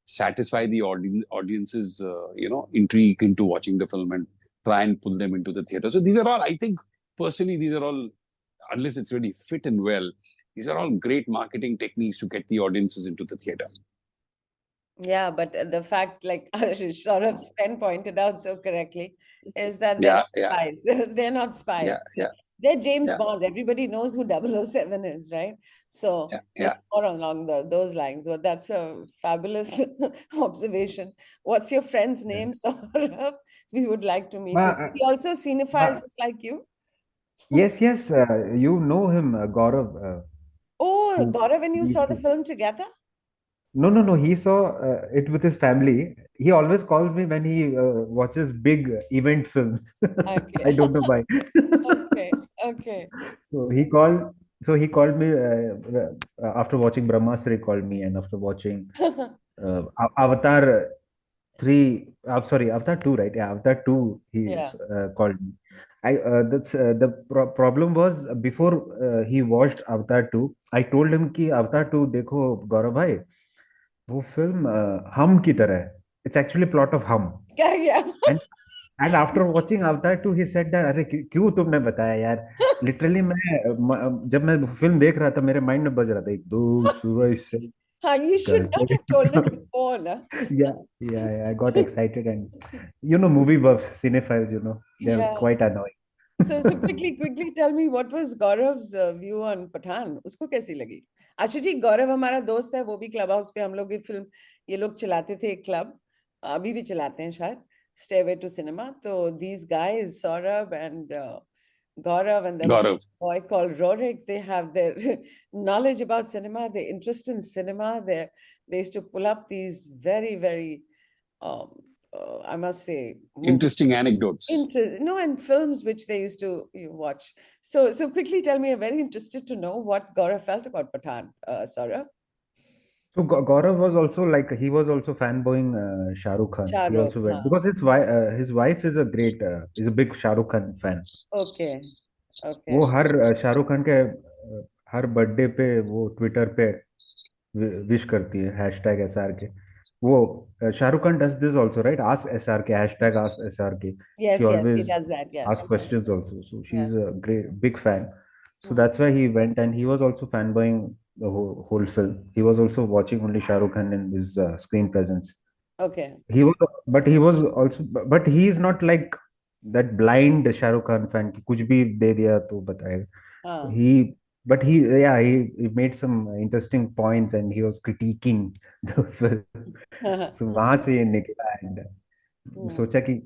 satisfy the audience's intrigue into watching the film and try and pull them into the theater. So these are all, I think, personally, these are all, unless it's really fit and well, these are all great marketing techniques to get the audiences into the theater. Yeah, but the fact, like Saurav's friend pointed out so correctly, is that they're Yeah, not yeah, spies. They're not yeah, spies. yeah, They're James yeah, Bond. Everybody knows who 007 is, right? So yeah, yeah. it's more along those lines. But that's a fabulous observation. What's your friend's Yeah. name, Saurabh? We would like to meet him. But, Is he also cinephile just like you? yes, yes, you know him, Gaurav, Oh, who Gaurav, when you used saw the to. film together? No, no, no. He saw it with his family. He always calls me when he watches big event films. Okay. I don't know why. Okay. Okay. So he called. So he called me after watching Brahmastra. He called me, and after watching Avatar 3. Sorry, Avatar 2, right? Yeah, Avatar 2. He Yeah. called me. That's the problem was before he watched Avatar 2. I told him कि Avatar 2 देखो गौरव भाई, वो film हम की तरह है. It's actually plot of हम. क्या गया? And and after watching Avatar 2, he said that अरे क्यों तुमने बताया यार. लिटरली जब मैं फिल्म देख रहा था, मेरे माइंड में बज रहा था, एक दो सूरज से You should not निकलते. have told him before, na? Yeah, yeah, yeah, I got excited, and movie buffs, cinephiles, they're Yeah. quite annoying. So quickly tell me what was Gaurav's view on Pathan? उसको कैसी लगी? आशु जी, गौरव हमारा दोस्त है, वो भी club house पे हम लोग ये फिल्म ये लोग चलाते थे एक क्लब, अभी भी चलाते हैं शायद, Stairway to Cinema. तो these guys, Saurabh and Gaurav, and there was a Gaurav. boy called Rorik. They have their knowledge about cinema, their interest in cinema. They used to pull up these very, very, I must say, Interesting anecdotes. and films which they used to watch. So quickly tell me, I'm very interested to know what Gaurav felt about Pathan, Saurabh. So Gaurav was also he was also fanboying Shah Rukh Khan. Shah He Rukh, also went because his wife is is a big Shah Rukh Khan fan. Okay, वो okay. हर शाहरुख खान के हर birthday पे वो Twitter पे wish करती है, #SRK. वो Shahrukh Khan does this also, right? Ask SRK, #AskSRK. She Yes, he always does that. Yes. asks questions also. So Yeah. she's a great big fan. So Hmm. that's why he went, and he was also fanboying the whole film. He was also watching only Shahrukh Khan in his screen presence. Okay. He was, but he was also, but he is not like that blind Shahrukh Khan fan कि कुछ भी दे दिया तो बताएगा. Ah. He, but he made some interesting points, and he was critiquing the film. So वहां से ये निकला, and Hmm. सोचा कि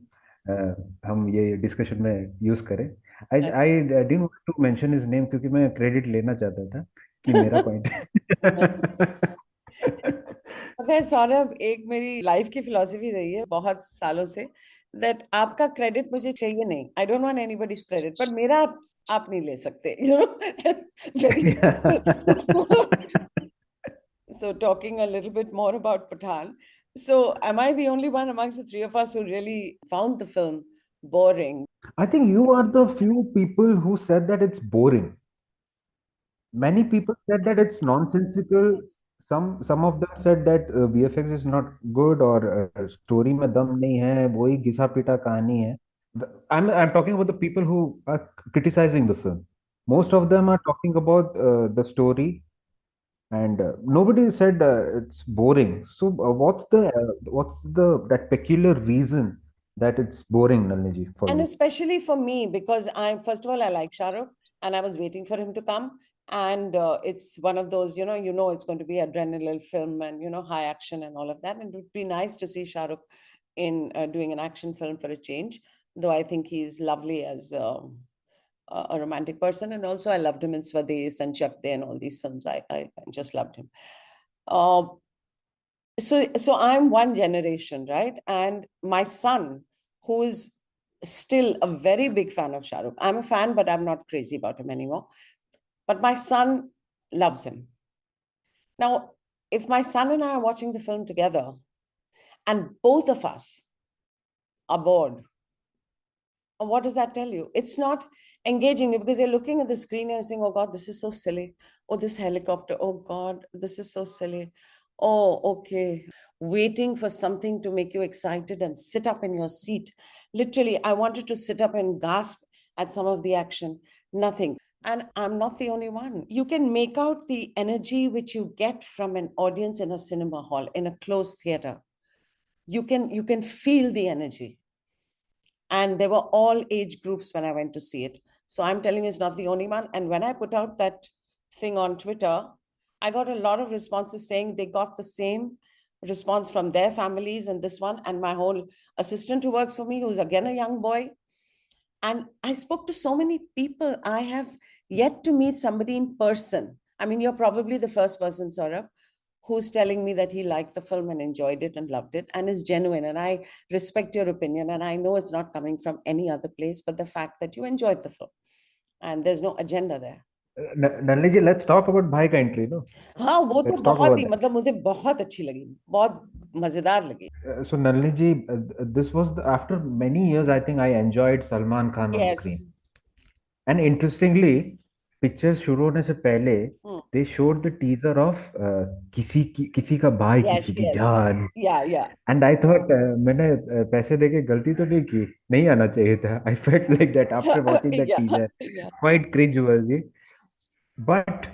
हम ये डिस्कशन में यूज करें. I didn't want to mention his name क्योंकि मैं क्रेडिट लेना चाहता था कि मेरा पॉइंट. पता है सौरभ, एक मेरी लाइफ की फिलॉसफी रही है बहुत सालों से, दैट आपका क्रेडिट मुझे चाहिए नहीं. आई डोंट वांट एनीबॉडीज क्रेडिट, पर मेरा आप नहीं ले सकते. Very simple. So talking a little bit more about Pathan. So am I the only one amongst the three of us who really found the film boring? I think you are the few people who said that it's boring. Many people said that it's nonsensical. Some of them said that VFX is not good, or story में दम नहीं है, वही घिसा पिटा कहानी है. I'm talking about the people who are criticizing the film. Most of them are talking about the story, and nobody said it's boring. So what's the that peculiar reason that it's boring, Nalini, for And you? especially for me, because first of all, I like Shahrukh and I was waiting for him to come. And it's one of those, it's going to be adrenaline film and, high action and all of that. And it would be nice to see Shahrukh in doing an action film for a change, though I think he's lovely as a romantic person. And also I loved him in Swades and Chak De and all these films. I just loved him. Uh, so I'm one generation, right? And my son, who is still a very big fan of Shah Rukh. I'm a fan, but I'm not crazy about him anymore. But my son loves him. Now, if my son and I are watching the film together and both of us are bored, what does that tell you? It's not engaging you because you're looking at the screen and saying, oh God, this is so silly. Oh, this helicopter. Oh God, this is so silly. Oh, okay. Waiting for something to make you excited and sit up in your seat. Literally, I wanted to sit up and gasp at some of the action. Nothing. And I'm not the only one. You can make out the energy which you get from an audience in a cinema hall, in a closed theater. You can feel the energy, and there were all age groups when I went to see it. So I'm telling you, it's not the only one. And when I put out that thing on Twitter, I got a lot of responses saying they got the same response from their families and this one. And my whole assistant who works for me, who's again a young boy. And I spoke to so many people. I have yet to meet somebody in person. I mean, you're probably the first person, Saurabh, who's telling me that he liked the film and enjoyed it and loved it and is genuine. And I respect your opinion. And I know it's not coming from any other place, but the fact that you enjoyed the film and there's no agenda there. Nalini ji, let's talk about Bhai का entry, no? हाँ, वो तो Let's talk बहुत about he, that. मतलब मुझे बहुत अच्छी लगी, बहुत मजेदार लगी. So Nalini ji, this was after many years. I think I enjoyed Salman Khan on Yes. screen. And interestingly, pictures शुरू होने से पहले they showed the teaser of किसी का भाई किसी Yes, की yes. जान. Yeah, yeah. And I thought मैंने पैसे देके गलती तो नहीं की, नहीं आना चाहिए था. I felt like that after watching that Yeah, teaser, yeah. quite cringe-worthy. But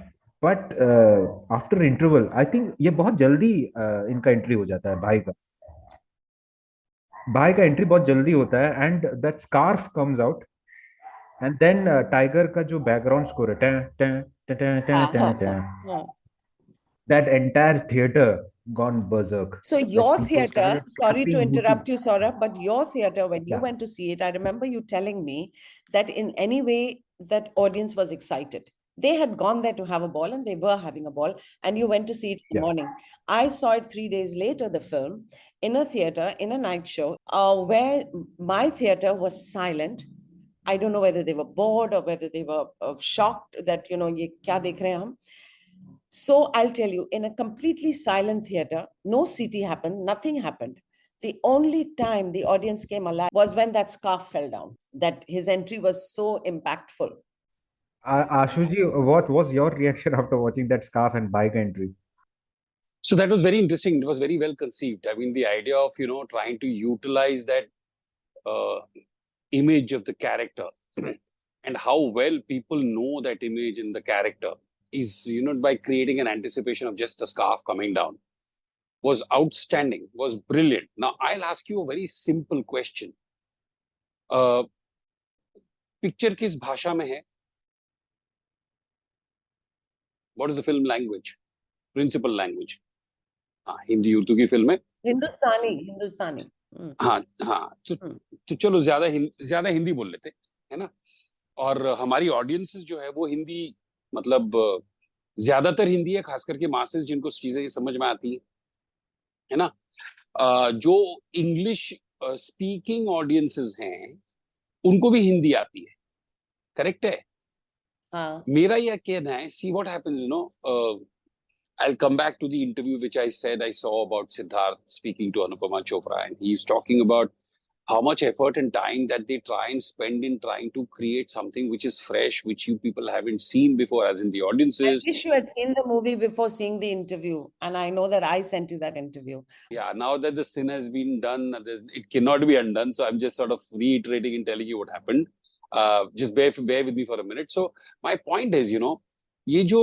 after interval, I think ये बहुत जल्दी इनका एंट्री हो जाता है भाई का एंट्री बहुत जल्दी होता है, and that scarf comes out. And then tiger का जो बैकग्राउंड स्कोर है time time time time time हाँ, टैं हाँ, हाँ, टैं, हाँ. that entire theater gone berserk. So Like your people theater, started sorry to clapping, interrupt hooting. you, Saurabh, but your theater, when you Yeah, went to see it, I remember you telling me that in any way that audience was excited. They had gone there to have a ball and they were having a ball, and you went to see it in the yeah. morning. I saw it 3 days later, the film, in a theater, in a night show, where my theater was silent. I don't know whether they were bored or whether they were shocked that, ye kya dekh rahe hain hum. So I'll tell you, in a completely silent theater, no CT happened, nothing happened. The only time the audience came alive was when that scarf fell down, that his entry was so impactful. Ashuji, what was your reaction after watching that scarf and bike entry? So that was very interesting. It was very well conceived. I mean, the idea of, trying to utilize that uh, image of the character and how well people know that image in the character is, by creating an anticipation of just a scarf coming down was outstanding, was brilliant. Now, I'll ask you a very simple question. Picture किस भाषा में है? What is the film language? Principal language? हाँ, हिंदी उर्दू की film है. Hindustani. हाँ हाँ, तो चलो ज्यादा हिंदी बोल लेते, है ना? और हमारी ऑडियंसेस जो है वो हिंदी, मतलब ज्यादातर हिंदी है, खास करके मासेस जिनको चीजें समझ में आती है ना? जो इंग्लिश स्पीकिंग ऑडियंसेस हैं उनको भी हिंदी आती है, करेक्ट है? हाँ. मेरा यह कहना है, see what happens, I'll come back to the interview which I said I saw about Siddharth speaking to Anupama Chopra, and he's talking about how much effort and time that they try and spend in trying to create something which is fresh, which you people haven't seen before, as in the I audiences. wish you had seen the movie before seeing the interview, and I know that I sent you that interview. Yeah, now that the sin has been done, it cannot be undone. So I'm just sort of reiterating and telling you what happened. Just bear with me for a minute. So my point is, ये जो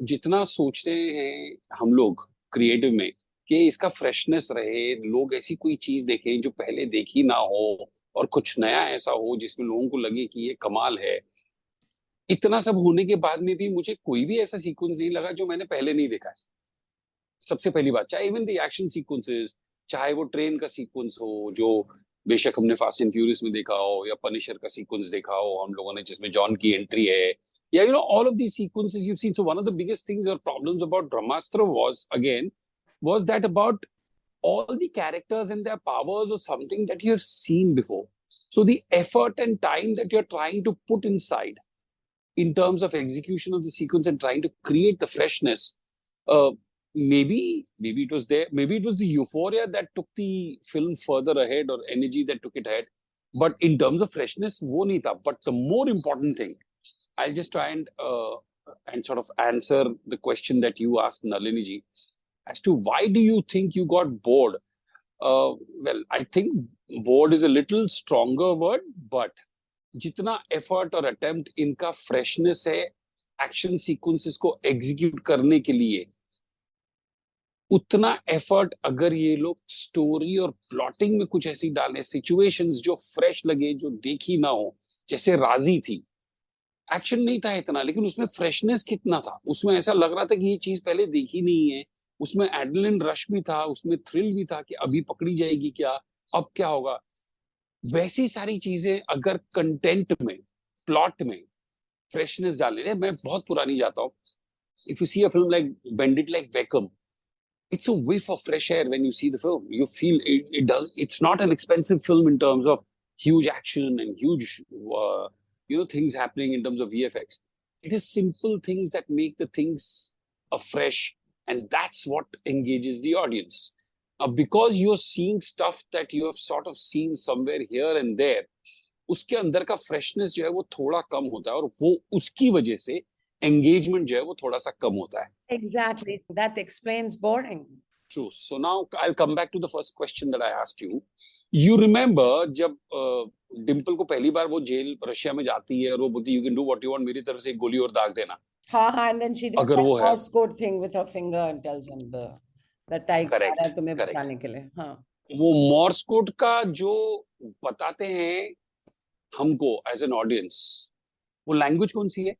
जितना सोचते हैं हम लोग creative में कि इसका फ्रेशनेस रहे, लोग ऐसी कोई चीज देखें जो पहले देखी ना हो और कुछ नया ऐसा हो जिसमें लोगों को लगे कि ये कमाल है। इतना सब होने के बाद में भी मुझे कोई भी ऐसा सीक्वेंस नहीं लगा जो मैंने पहले नहीं देखा है। सबसे पहली बात, चाहे इवन द एक्शन सीक्वेंसेस, चाहे वो ट्रेन का सीक्वेंस हो जो बेशक हमने फास्ट एंड फ्यूरियस में देखा हो, या पनिशर का सीक्वेंस देखा हो हम लोगों ने जिसमें जॉन की एंट्री है, या all of these sequences you seen. So one of the biggest things और problems about Brahmastra was that about all the characters and their powers or something that you have seen before. So the effort and time that you're trying to put inside in terms of execution of the sequence and trying to create the freshness, maybe it was there, maybe it was the euphoria that took the film further ahead, or energy that took it ahead. But in terms of freshness, wo nahi tha. But the more important thing, I'll just try and sort of answer the question that you asked, Nalini ji, as to why do you think you got bored? Well, I think bored is a little stronger word, but जितना effort और attempt इनका freshness है action sequences को execute करने के लिए, उतना effort अगर ये लोग story और plotting में कुछ ऐसी डालें, situations जो fresh लगे, जो देखी ना हो, जैसे राजी थी, एक्शन नहीं था इतना, लेकिन उसमें फ्रेशनेस कितना था, उसमें ऐसा लग रहा था कि ये चीज पहले देखी नहीं है, उसमें एड्रेनलिन रश भी था, उसमें थ्रिल भी था कि अभी पकड़ी जाएगी क्या, अब क्या होगा। वैसी सारी चीजें अगर कंटेंट में, प्लॉट में फ्रेशनेस डालने रहे, मैं बहुत पुरानी जाता हूँ, if you see a film like bend it like Beckham, it's a whiff of fresh air when you see the film. You feel it's not an expensive film in terms of huge action and huge things happening in terms of VFX. It is simple things that make the things afresh, and that's what engages the audience. Because you're seeing stuff that you have sort of seen somewhere here and there, उसके अंदर का freshness जो है वो थोड़ा कम होता है, और वो उसकी वजह से engagement जो है वो थोड़ा सा कम होता है. Exactly. That explains boring. True. So now I'll come back to the first question that I asked you. You remember जब डिम्पल को पहली बार वो जेल रशिया में जाती है और वो बोलती है, you can do what you want, मेरी तरफ से एक गोली और दाग देना. हाँ, and then she does अगर that वो है. Morse code thing with her finger and tells him the type Correct. तुम्हें बताने के लिए. हाँ. वो मॉर्स कोड का जो बताते हैं हमको एज एन ऑडियंस, वो लैंग्वेज कौन सी है?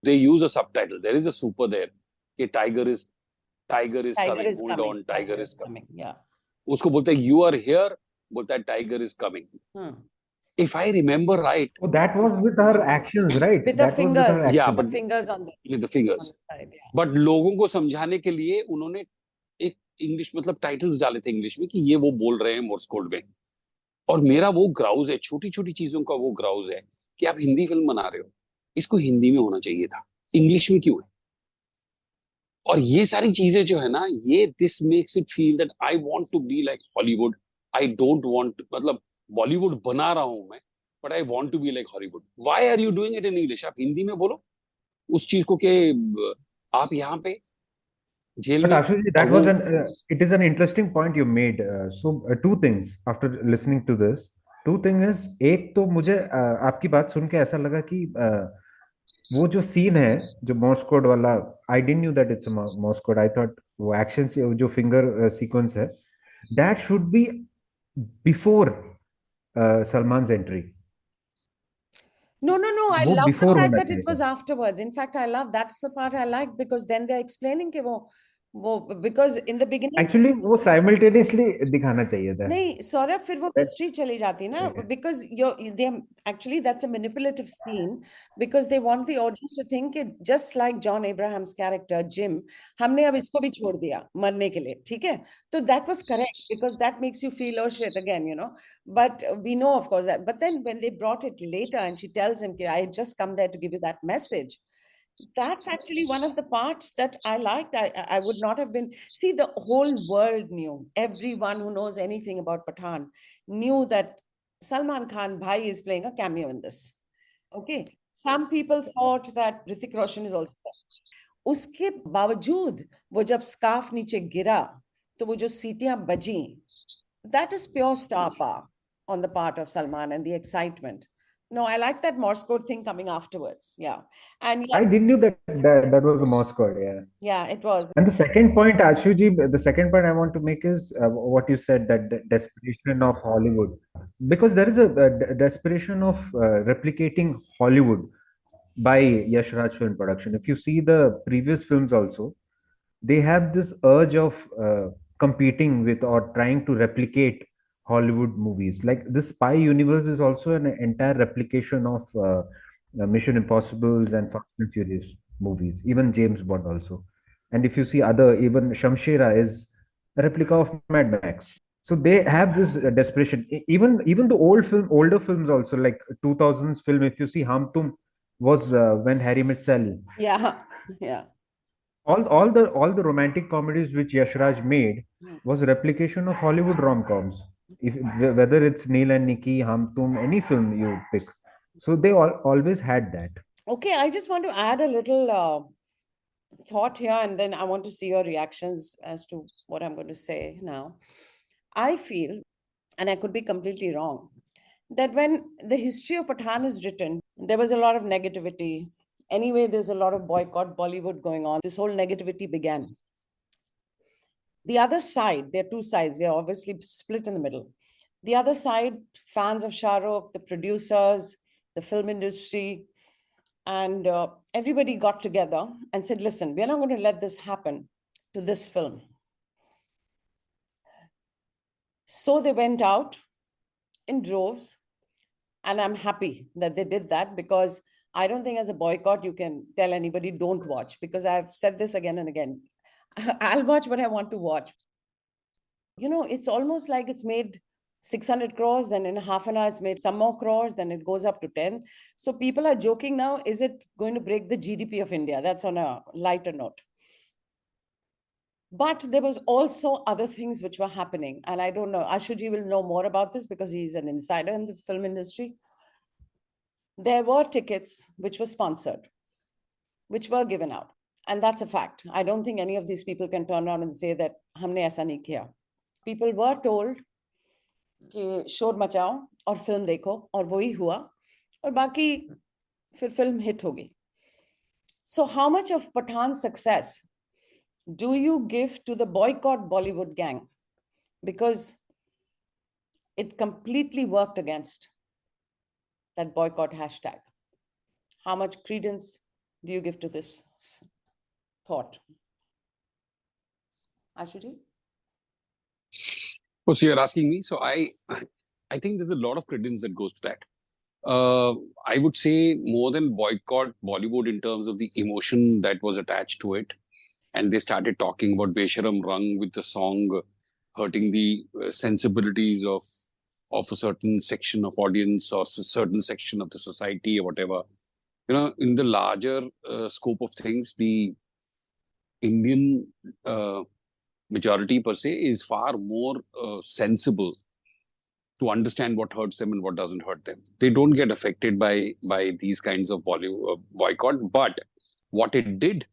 They use a subtitle. There is a super there. कि tiger is coming. Hold on, tiger is coming. Yeah. उसको बोलते हैं you are here. बोलता है tiger is coming. If I remember right. Oh, that was with her actions, right? With the That fingers. was with her actions. Yeah, but fingers on the. With the fingers. Side, yeah. But लोगों को समझाने के लिए उन्होंने एक English मतलब titles डाले थे इंग्लिश में कि ये वो बोल रहे हैं मोर्स कोड में. और मेरा वो ग्राउज है, छोटी छोटी चीजों का वो ग्राउज है कि आप हिंदी फिल्म बना रहे हो, इसको हिंदी में होना चाहिए था, इंग्लिश में क्यों है? और ये सारी चीजें जो है ना, ये this makes it feel that I want to be like Hollywood. I don't want, मतलब बॉलीवुड बना रहा हूं मैं, but I want to be like Hollywood. Why are you doing it in English? आप हिंदी में बोलो उस चीज को कि आप यहाँ पे जेल But में. Ashuu ji, that was it is an interesting point you made. Two things after listening to this. Two thing is, एक तो मुझे आपकी बात सुन के ऐसा लगा कि वो जो सीन है जो मॉर्स कोड वाला, I didn't knew that it's a Morse code. I thought वो एक्शन जो फिंगर सीक्वेंस है, दैट शुड बी बिफोर सलमान's entry. No. I वो love the before fact होना that it चाहिए was था. afterwards. In fact, I love that's the part I like, because then they're explaining कि वो because in the beginning. Actually वो simultaneously दिखाना चाहिए था. नहीं सौरभ, फिर वो मिस्ट्री चली जाती ना, because they actually that's a manipulative scene, because they want the audience to think it just like John Abraham's character Jim, हमने अब इसको भी छोड़ दिया मरने के लिए, ठीक है? तो that was correct, because that makes you feel oh shit again, but we know of course that. But then when they brought it later and she tells him I had just come there to give you that message, That's actually one of the parts that I liked. I would not have been. See, the whole world knew. Everyone who knows anything about Pathan knew that Salman Khan Bhai is playing a cameo in this. Okay. Some people thought that Hrithik Roshan is also there. उसके बावजूद वो जब scarf नीचे गिरा तो वो जो सीटियां बजी, that is pure star power on the part of Salman and the excitement. No, I like that Morse code thing coming afterwards. Yeah. And I yes, didn't knew that was a Morse code. Yeah. yeah, it was. And the second point, Ashuji, the second point I want to make is what you said, that desperation of Hollywood, because there is a desperation of replicating Hollywood by Yash Raj Film Production. If you see the previous films also, they have this urge of competing with or trying to replicate Hollywood movies. Like this Spy Universe is also an entire replication of Mission Impossibles and Fast and Furious movies, even James Bond also. And if you see other, even Shamshera is a replica of Mad Max. So they have this desperation. Even the older films also, like 2000s film. If you see Hum Tum, was when Harry Met Sally. Yeah, yeah. All the romantic comedies which Yash Raj made was a replication of Hollywood rom-coms. If whether it's Neil and Nikki, Hum Tum, any film you pick, so they always had that. Okay, I just want to add a little thought here, and then I want to see your reactions as to what I'm going to say now. I feel, and I could be completely wrong, that when the history of Pathan is written, there was a lot of negativity. Anyway, there's a lot of boycott Bollywood going on. This whole negativity began. The other side, there are two sides. We are obviously split in the middle. The other side, fans of Shah Rukh, the producers, the film industry, and everybody got together and said, listen, we're not going to let this happen to this film. So they went out in droves, and I'm happy that they did that, because I don't think as a boycott you can tell anybody don't watch, because I've said this again and again. I'll watch what I want to watch. You know, it's almost like it's made 600 crores, then in half an hour it's made some more crores, then it goes up to 10. So people are joking now, is it going to break the GDP of India? That's on a lighter note. But there was also other things which were happening. And I don't know, Ashuji will know more about this because he's an insider in the film industry. There were tickets which were sponsored, which were given out. And that's a fact. I don't think any of these people can turn around and say that humne aisa nahi kiya. People were told कि शोर मचाओ और film देखो, और वही हुआ, और बाकी फिर फिल्म हिट होगी. So how much of Pathan's success do you give to the boycott Bollywood gang? Because it completely worked against that boycott hashtag. How much credence do you give to this thought? Ashuji? Oh, so you're asking me? So I think there's a lot of credence that goes to that. I would say more than boycott Bollywood in terms of the emotion that was attached to it. And they started talking about Besharam Rang with the song hurting the sensibilities of a certain section of audience or a certain section of the society or whatever. You know, in the larger scope of things, the Indian majority per se is far more sensible to understand what hurts them and what doesn't hurt them. They don't get affected by these kinds of Bollywood boycott. But what it did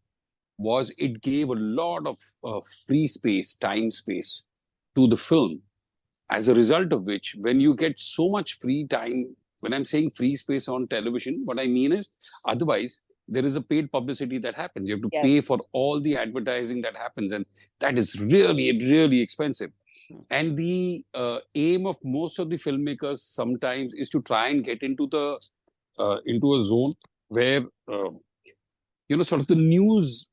was it gave a lot of free space, time space to the film. As a result of which, when you get so much free time, when I'm saying free space on television, what I mean is otherwise there is a paid publicity that happens. You have to pay for all the advertising that happens, and that is really, really expensive. And the aim of most of the filmmakers sometimes is to try and get into a zone where sort of the news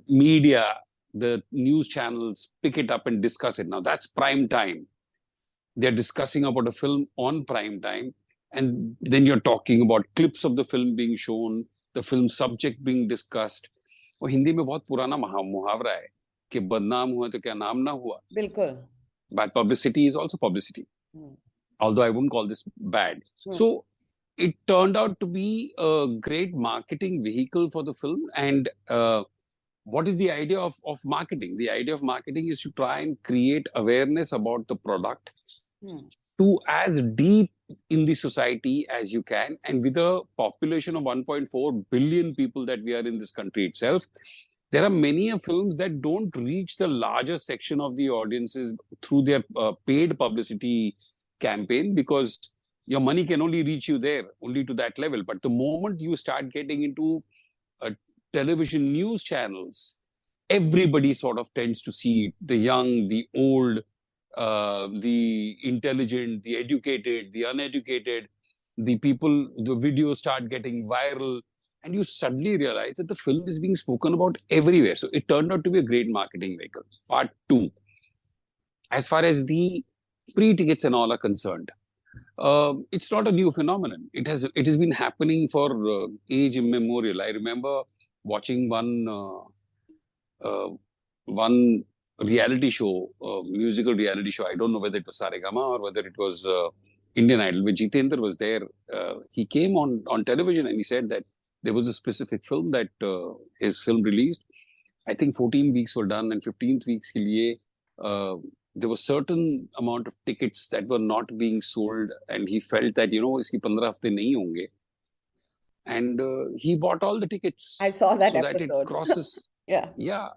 media, the news channels pick it up and discuss it. Now that's prime time. They're discussing about a film on prime time, and then you're talking about clips of the film being shown, the film subject being discussed. वो हिंदी में बहुत पुराना मुहावरा है कि बदनाम हुआ तो क्या नाम ना हुआ. बिल्कुल. Bad publicity is also publicity. Although I wouldn't call this bad. So it turned out to be a great marketing vehicle for the film. And what is the idea of marketing? The idea of marketing is to try and create awareness about the product to as deep in the society as you can. And with a population of 1.4 billion people that we are in this country itself, there are many films that don't reach the larger section of the audiences through their paid publicity campaign, because your money can only reach you there, only to that level. But the moment you start getting into television news channels, everybody sort of tends to see it. The young, the old, the intelligent, the educated, the uneducated, the people, the videos start getting viral, and you suddenly realize that the film is being spoken about everywhere. So it turned out to be a great marketing vehicle. Part two, as far as the free tickets and all are concerned, it's not a new phenomenon. It has been happening for age immemorial. I remember watching one reality show, musical reality show. I don't know whether it was Saregama or whether it was Indian Idol, where Jitendra was there. He came on television and he said that there was a specific film that his film released. I think 14 weeks were done, and 15th weeks ke liye, there was certain amount of tickets that were not being sold, and he felt that, iski 15 hafte nahi honge. And he bought all the tickets. I saw that so episode. that it crosses. Yeah.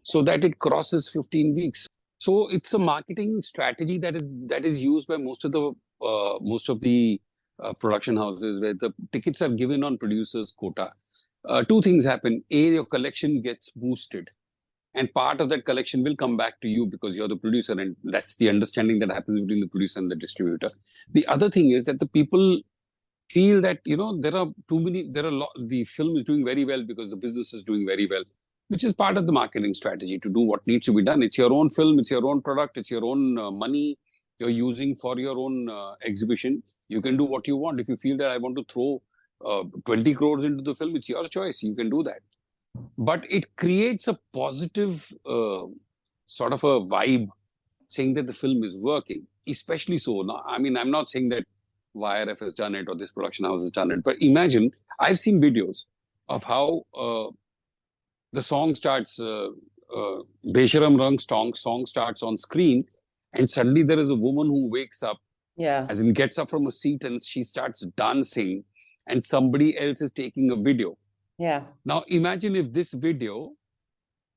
So that it crosses 15 weeks. So it's a marketing strategy that is used by most of the production houses, where the tickets are given on producers' quota. Two things happen. A, your collection gets boosted, and part of that collection will come back to you because you're the producer, and that's the understanding that happens between the producer and the distributor. The other thing is that the people feel that, the film is doing very well because the business is doing very well, which is part of the marketing strategy to do what needs to be done. It's your own film, it's your own product, it's your own money you're using for your own exhibition. You can do what you want. If you feel that I want to throw 20 crores into the film, it's your choice. You can do that. But it creates a positive sort of a vibe, saying that the film is working, especially so. Now, I mean, I'm not saying that YRF has done it or this production house has done it, but imagine, I've seen videos of how the song starts, Besharam Rang song starts on screen, and suddenly there is a woman who wakes up, as in gets up from a seat, and she starts dancing, and somebody else is taking a video. Now imagine if this video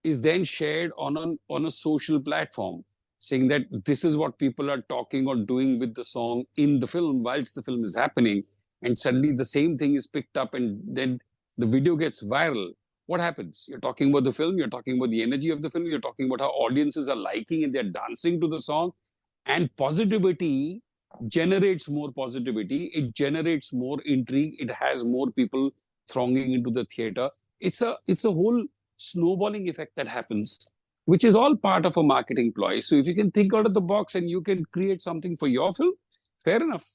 is then shared on a social platform, saying that this is what people are talking or doing with the song in the film whilst the film is happening, and suddenly the same thing is picked up, and then the video gets viral. What happens? You're talking about the film, you're talking about the energy of the film, you're talking about how audiences are liking and they're dancing to the song, and positivity generates more positivity. It generates more intrigue. It has more people thronging into the theater. It's a whole snowballing effect that happens, which is all part of a marketing ploy. So if you can think out of the box and you can create something for your film, fair enough.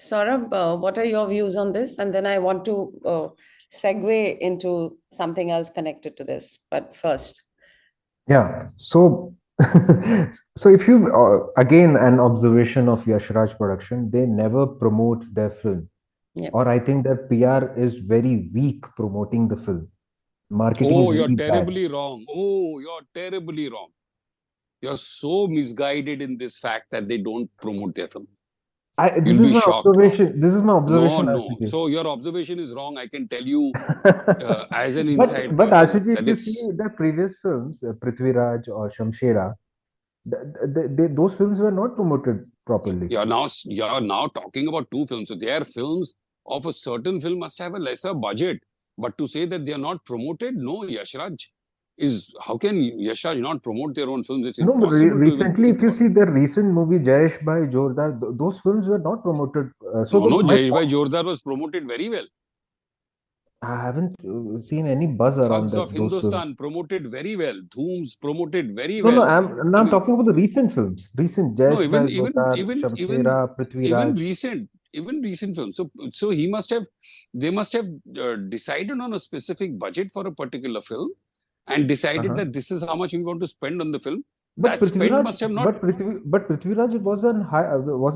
Saurabh, what are your views on this? And then I want to segue into something else connected to this. But first. Yeah. So, so if you, again, an observation of Yash Raj production, they never promote their film. Or I think their PR is very weak promoting the film. Marketing is you're really terribly bad. wrong. You're terribly wrong. You're so misguided in this fact that they don't promote their film. This is my observation. This is my observation. No. So your observation is wrong. I can tell you as an inside but person. Ashuji, if you see the previous films, Prithviraj or Shamshera, those films were not promoted properly. You're now talking about two films. So their films of a certain film must have a lesser budget. But to say that they are not promoted, no, Yash Raj is, how can Yash Raj not promote their own films? It's impossible. Recently, if you see their recent movie Jayesh Bhai Jordar, those films were not promoted. Jayesh Bhai Jordar was promoted very well. I haven't seen any buzz around Thugs that. of Hindustan promoted very well. Dhooms promoted very well. No, I'm talking about the recent films. Recent Jayesh Bhai Jordar, Shamshera, Prithviraj. Even recent films. So they must have decided on a specific budget for a particular film and decided that this is how much we want to spend on the film. But must have not. But Prithviraj was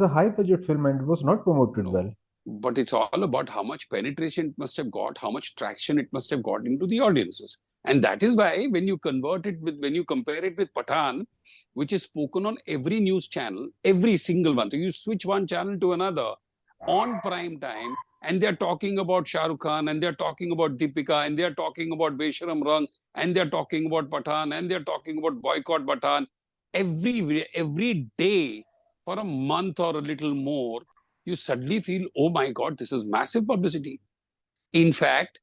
a high budget film and it was not promoted well. but it's all about how much penetration it must have got, how much traction it must have got into the audiences. And that is why when you compare it with Pathan, which is spoken on every news channel, every single one. So you switch one channel to another on prime time, and they're talking about Shah Rukh Khan, and they're talking about Deepika, and they're talking about Besharam Rang, and they're talking about Pathan, and they're talking about boycott Pathan. Every day for a month or a little more, you suddenly feel, oh my God, this is massive publicity. In fact,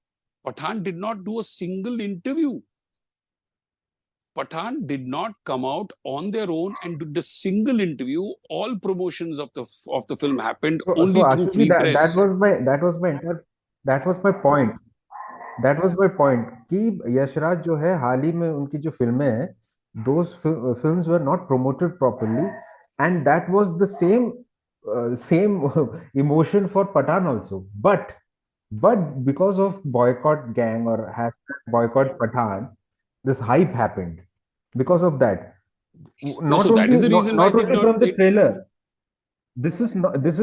Pathan did not do a single interview. Pathan did not come out on their own and did a single interview. All promotions of the film happened So only through Ashuu ji, free press. that was my point. That was my point कि यशराज जो है हाल ही में उनकी जो फिल्में हैं those films were not promoted properly, and that was the same emotion for Pathan also. But because of boycott gang or hashtag boycott Pathan, this hype happened because of that. No, so that is the reason why Not they did only not. from the trailer. This is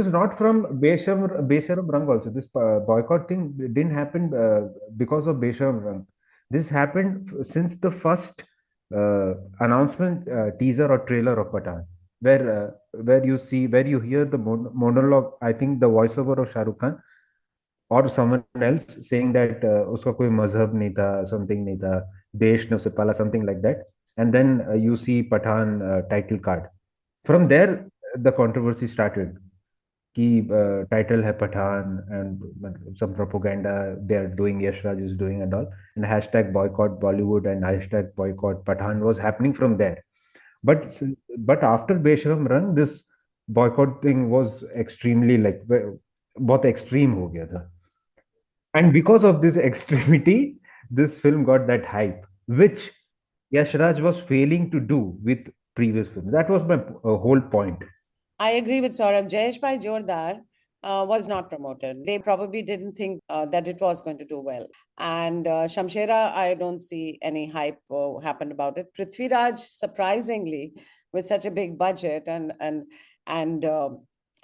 not from Besharam Rang also. This boycott thing didn't happen because of Besharam Rang. This happened since the first announcement teaser or trailer of Pathan, where you hear the monologue. I think the voiceover of Shah Rukh Khan or someone else saying that उसका कोई मजहब नहीं था, something नहीं था, देश ने उसे पाला, something like that. And then you see Pathan title card. From there the controversy started कि title है Pathan, and some propaganda they are doing, Yashraj is doing and all, and hashtag boycott Bollywood and hashtag boycott Pathan was happening from there. But but after Besharam Rang, this boycott thing was extremely like बहुत extreme हो गया था. And because of this extremity, this film got that hype, which Yashraj was failing to do with previous films. That was my whole point. I agree with Saurabh. Jayesh Bhai Jordar was not promoted. They probably didn't think that it was going to do well. And Shamshera, I don't see any hype happened about it. Prithviraj, surprisingly, with such a big budget and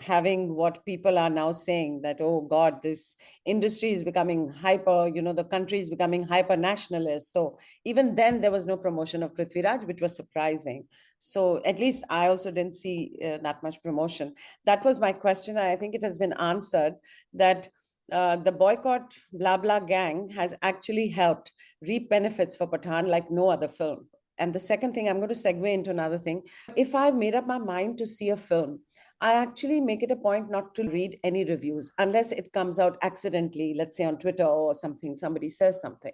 having what people are now saying that, oh God, this industry is becoming hyper, the country is becoming hyper nationalist. So even then there was no promotion of Prithviraj, which was surprising. So at least I also didn't see that much promotion. That was my question. I think it has been answered that the boycott blah blah gang has actually helped reap benefits for Pathan like no other film. And the second thing, I'm going to segue into another thing. If I've made up my mind to see a film, I actually make it a point not to read any reviews unless it comes out accidentally, let's say on Twitter or something, somebody says something.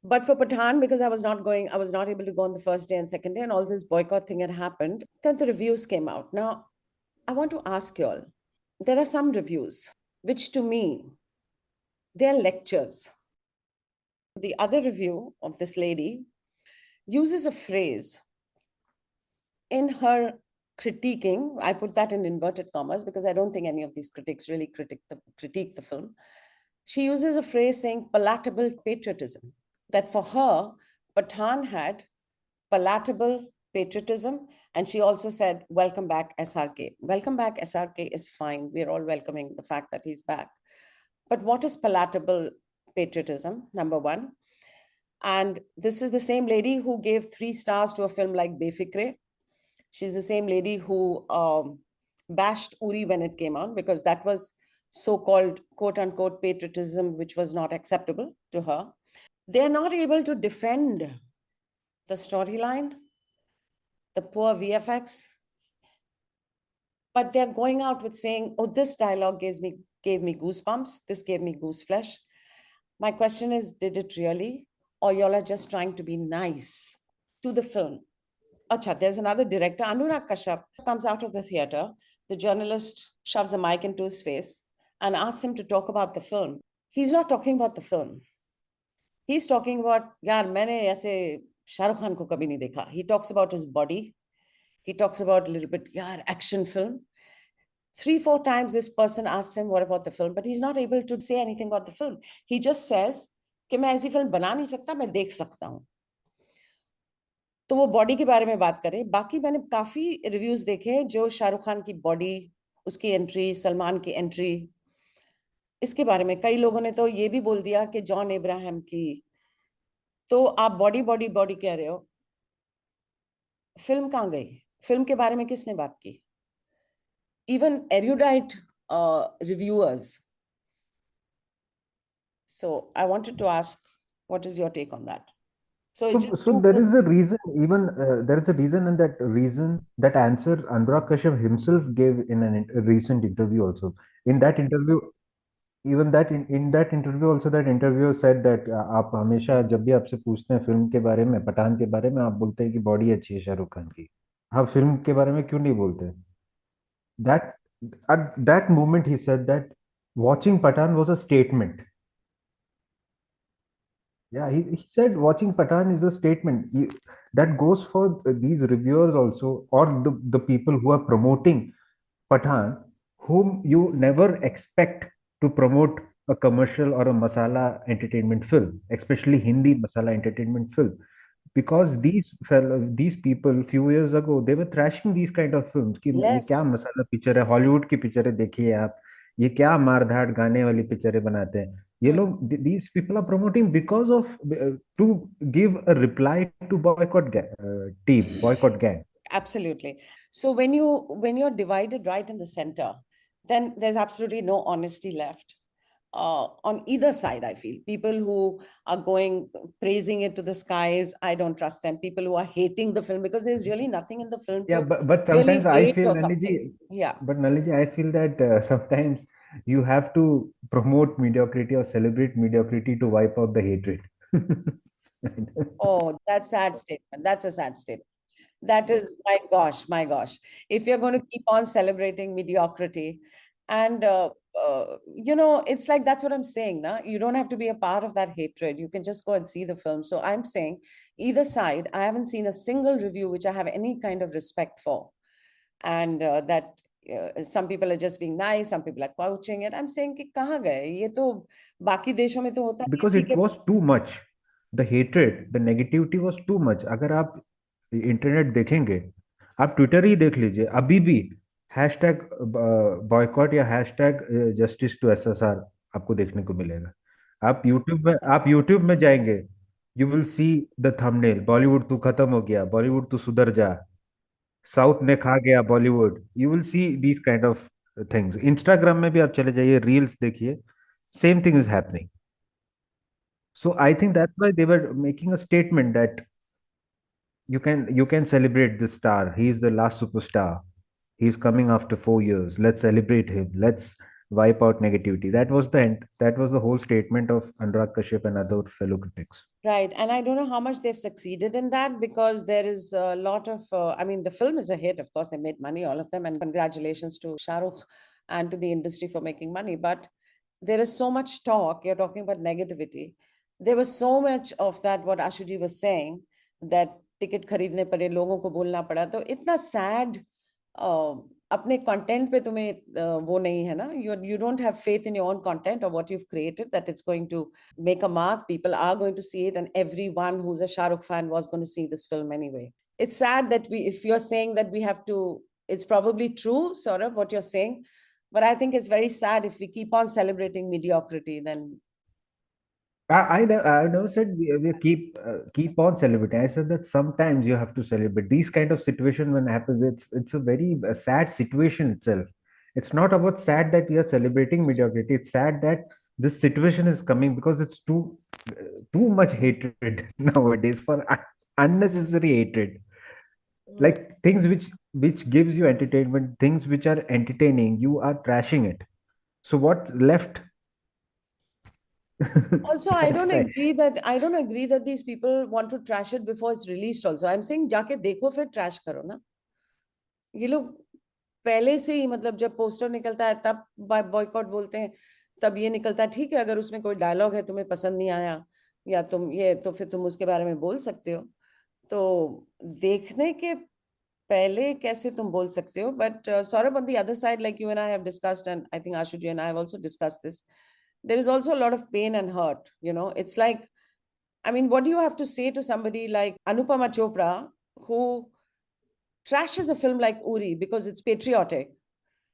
But for Pathan, because I was not able to go on the first day and second day, and all this boycott thing had happened, then the reviews came out. Now, I want to ask you all, there are some reviews, which to me, they're lectures. The other review of this lady uses a phrase in her critiquing, I put that in inverted commas because I don't think any of these critics really critique the film. She uses a phrase saying palatable patriotism, that for her, Pathan had palatable patriotism. And she also said, welcome back, SRK. Welcome back, SRK is fine. We're all welcoming the fact that he's back. But what is palatable patriotism, number one? And this is the same lady who gave 3 stars to a film like Befikre. She's the same lady who bashed Uri when it came out because that was so-called quote-unquote patriotism, which was not acceptable to her. They're not able to defend the storyline, the poor VFX, but they're going out with saying, oh, this dialogue gave me goosebumps, this gave me goose flesh. My question is, did it really? Or y'all are just trying to be nice to the film? Acha, there's another director, Anurag Kashyap, comes out of the theater. The journalist shoves a mic into his face and asks him to talk about the film. He's not talking about the film. He's talking about, yaar, maine aise Shah Rukh Khan ko kabhi nahi dekha. He talks about his body. He talks about a little bit, yaar, action film. 3-4 times this person asks him, what about the film? But he's not able to say anything about the film. He just says, कि मैं ऐसी film बना नहीं सकता, मैं देख सकता हूँ. तो वो बॉडी के बारे में बात करें. बाकी मैंने काफी रिव्यूज देखे जो शाहरुख खान की बॉडी, उसकी एंट्री, सलमान की एंट्री, इसके बारे में कई लोगों ने तो ये भी बोल दिया कि जॉन इब्राहिम की, तो आप बॉडी बॉडी बॉडी कह रहे हो, फिल्म कहाँ गई? फिल्म के बारे में किसने बात की? Even erudite reviewers. So I wanted to ask, what is your take on that? So it's just So too there good. is a reason, even there is a reason, and that reason, that answer, Anurag Kashyap himself gave in a recent interview also. In that interview, even that in that interview also, that interviewer said that आप हमेशा जब भी आपसे पूछते हैं film के बारे में, पठान के बारे में, आप बोलते हैं कि बॉडी अच्छी है शाहरुख खान की, आप फिल्म के बारे में क्यों नहीं बोलते? That at that moment he said that watching Pathan was a statement. Yeah, he said watching Pathan is a statement. That goes for these reviewers also, or the people who are promoting Pathan, whom you never expect to promote a commercial or a masala entertainment film, especially Hindi masala entertainment film. Because these people few years ago, they were thrashing these kind of films कि ये क्या Yes, मसाला picture है, Hollywood की पिक्चरें देखिए आप, ये क्या मारधाड़ गाने वाली पिक्चरें बनाते हैं ये hmm, लोग. These people are promoting because of to give a reply to boycott gang. absolutely. So when you're divided right in the center, then there's absolutely no honesty left. On either side, I feel people who are going praising it to the skies, I don't trust them. People who are hating the film because there's really nothing in the film Yeah, to but sometimes really I hate feel, or something. Naliji, Yeah. I feel that sometimes you have to promote mediocrity or celebrate mediocrity to wipe out the hatred. Oh, that's sad statement. That's a sad statement. That is, my gosh, my gosh. If you're going to keep on celebrating mediocrity, and it's like that's what I'm saying. Now, you don't have to be a part of that hatred. You can just go and see the film. So I'm saying, either side, I haven't seen a single review which I have any kind of respect for, and that some people are just being nice, some people are couching it. I'm saying कि कहाँ गए? ये तो बाकी देशों में तो होता नहीं है, Because ठीक it है. was too much. The hatred, the negativity was too much. अगर आप इंटरनेट देखेंगे, आप ट्विटर ही देख लीजिए, अभी भी हैशटैग बॉयकॉट या हैशटैग जस्टिस टू एसएसआर आपको देखने को मिलेगा. आप यूट्यूब में जाएंगे, you will see the thumbnail, Bollywood तू खत्म हो गया, बॉलीवुड तू सुधर जा, साउथ ने खा गया Bollywood. You will see these kind of things. Instagram में भी आप चले जाइए, रील्स देखिए, same thing is happening. So I think that's why they were making a statement that you can celebrate this star. He's the last superstar. He's coming after 4 years. Let's celebrate him. Let's wipe out negativity. That was the end. That was the whole statement of Anurag Kashyap and other fellow critics. Right. And I don't know how much they've succeeded in that because there is a lot of, I mean, the film is a hit. Of course, they made money, all of them. And congratulations to Shah Rukh and to the industry for making money. But there is so much talk. You're talking about negativity. There was so much of that, what Ashuu was saying, that ticket खरीदने पड़े, लोगों को बोलना पड़ा. तो इतना sad अपने content पे तुम्हें वो नहीं है ना, you don't have faith in your own content or what you've created that it's going to make a mark. People are going to see it, and everyone who's a Shah Rukh fan was going to see this film anyway. It's sad that if you're saying that we have to, it's probably true, Saurabh, what you're saying, but I think it's very sad if we keep on celebrating mediocrity, then. I never said we keep on celebrating. I said that sometimes you have to celebrate. These kind of situation when happens, it's a very sad situation itself. It's not about sad that we are celebrating mediocrity. It's sad that this situation is coming because it's too much hatred nowadays, for unnecessary hatred. Like things which gives you entertainment, things which are entertaining, you are trashing it. So what's left? Also, I That's don't why. agree that these people want to trash it before it's released. Also, I'm saying जाके देखो फिर trash करो ना. ये लोग पहले से ही, मतलब जब पोस्टर निकलता है तब बॉयकॉट बोलते हैं, तब ये निकलता है ठीक है, अगर उसमें कोई डायलॉग है तुम्हें पसंद नहीं आया या तुम ये, तो फिर तुम उसके बारे में बोल सकते हो. तो देखने के पहले कैसे तुम बोल सकते हो? But Saurabh, on the other side, like you and I have discussed, and I think Ashuu and I have also discussed this, there is also a lot of pain and hurt. It's like, I mean, what do you have to say to somebody like Anupama Chopra, who trashes a film like Uri because it's patriotic,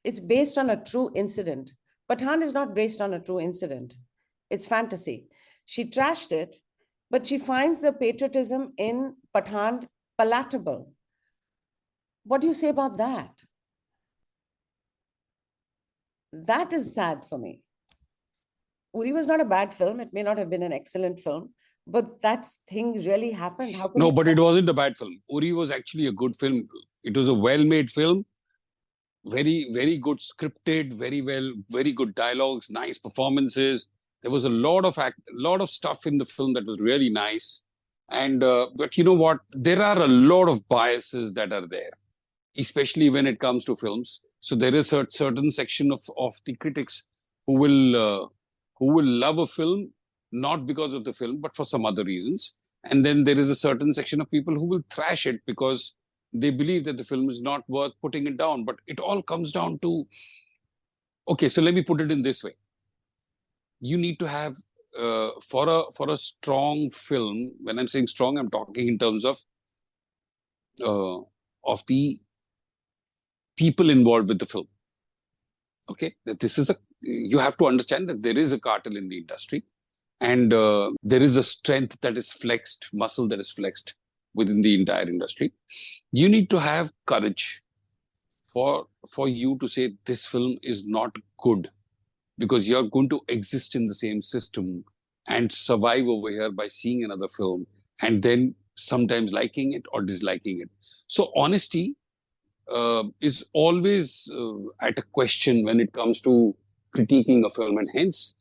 it's based on a true incident, Pathaan is not based on a true incident. It's fantasy. She trashed it, but she finds the patriotism in Pathaan palatable. What do you say about that? That is sad for me. Uri was not a bad film. It may not have been an excellent film, but that thing really happened. How can No, you... but it wasn't a bad film. Uri was actually a good film. It was a well-made film. Very, very good scripted, very good dialogues, nice performances. There was a lot of stuff in the film that was really nice. And but you know what? There are a lot of biases that are there, especially when it comes to films. So there is a certain section of the critics who will love a film not because of the film, but for some other reasons. And then there is a certain section of people who will thrash it because they believe that the film is not worth putting it down. But it all comes down to, okay, so let me put it in this way. You need to have, for a strong film, when I'm saying strong, I'm talking in terms of the people involved with the film. Okay, that this is you have to understand that there is a cartel in the industry, and there is a strength that is flexed, muscle that is flexed within the entire industry. You need to have courage for you to say this film is not good, because you're going to exist in the same system and survive over here by seeing another film and then sometimes liking it or disliking it. So honesty is always at a question when it comes to critiquing a film, and hence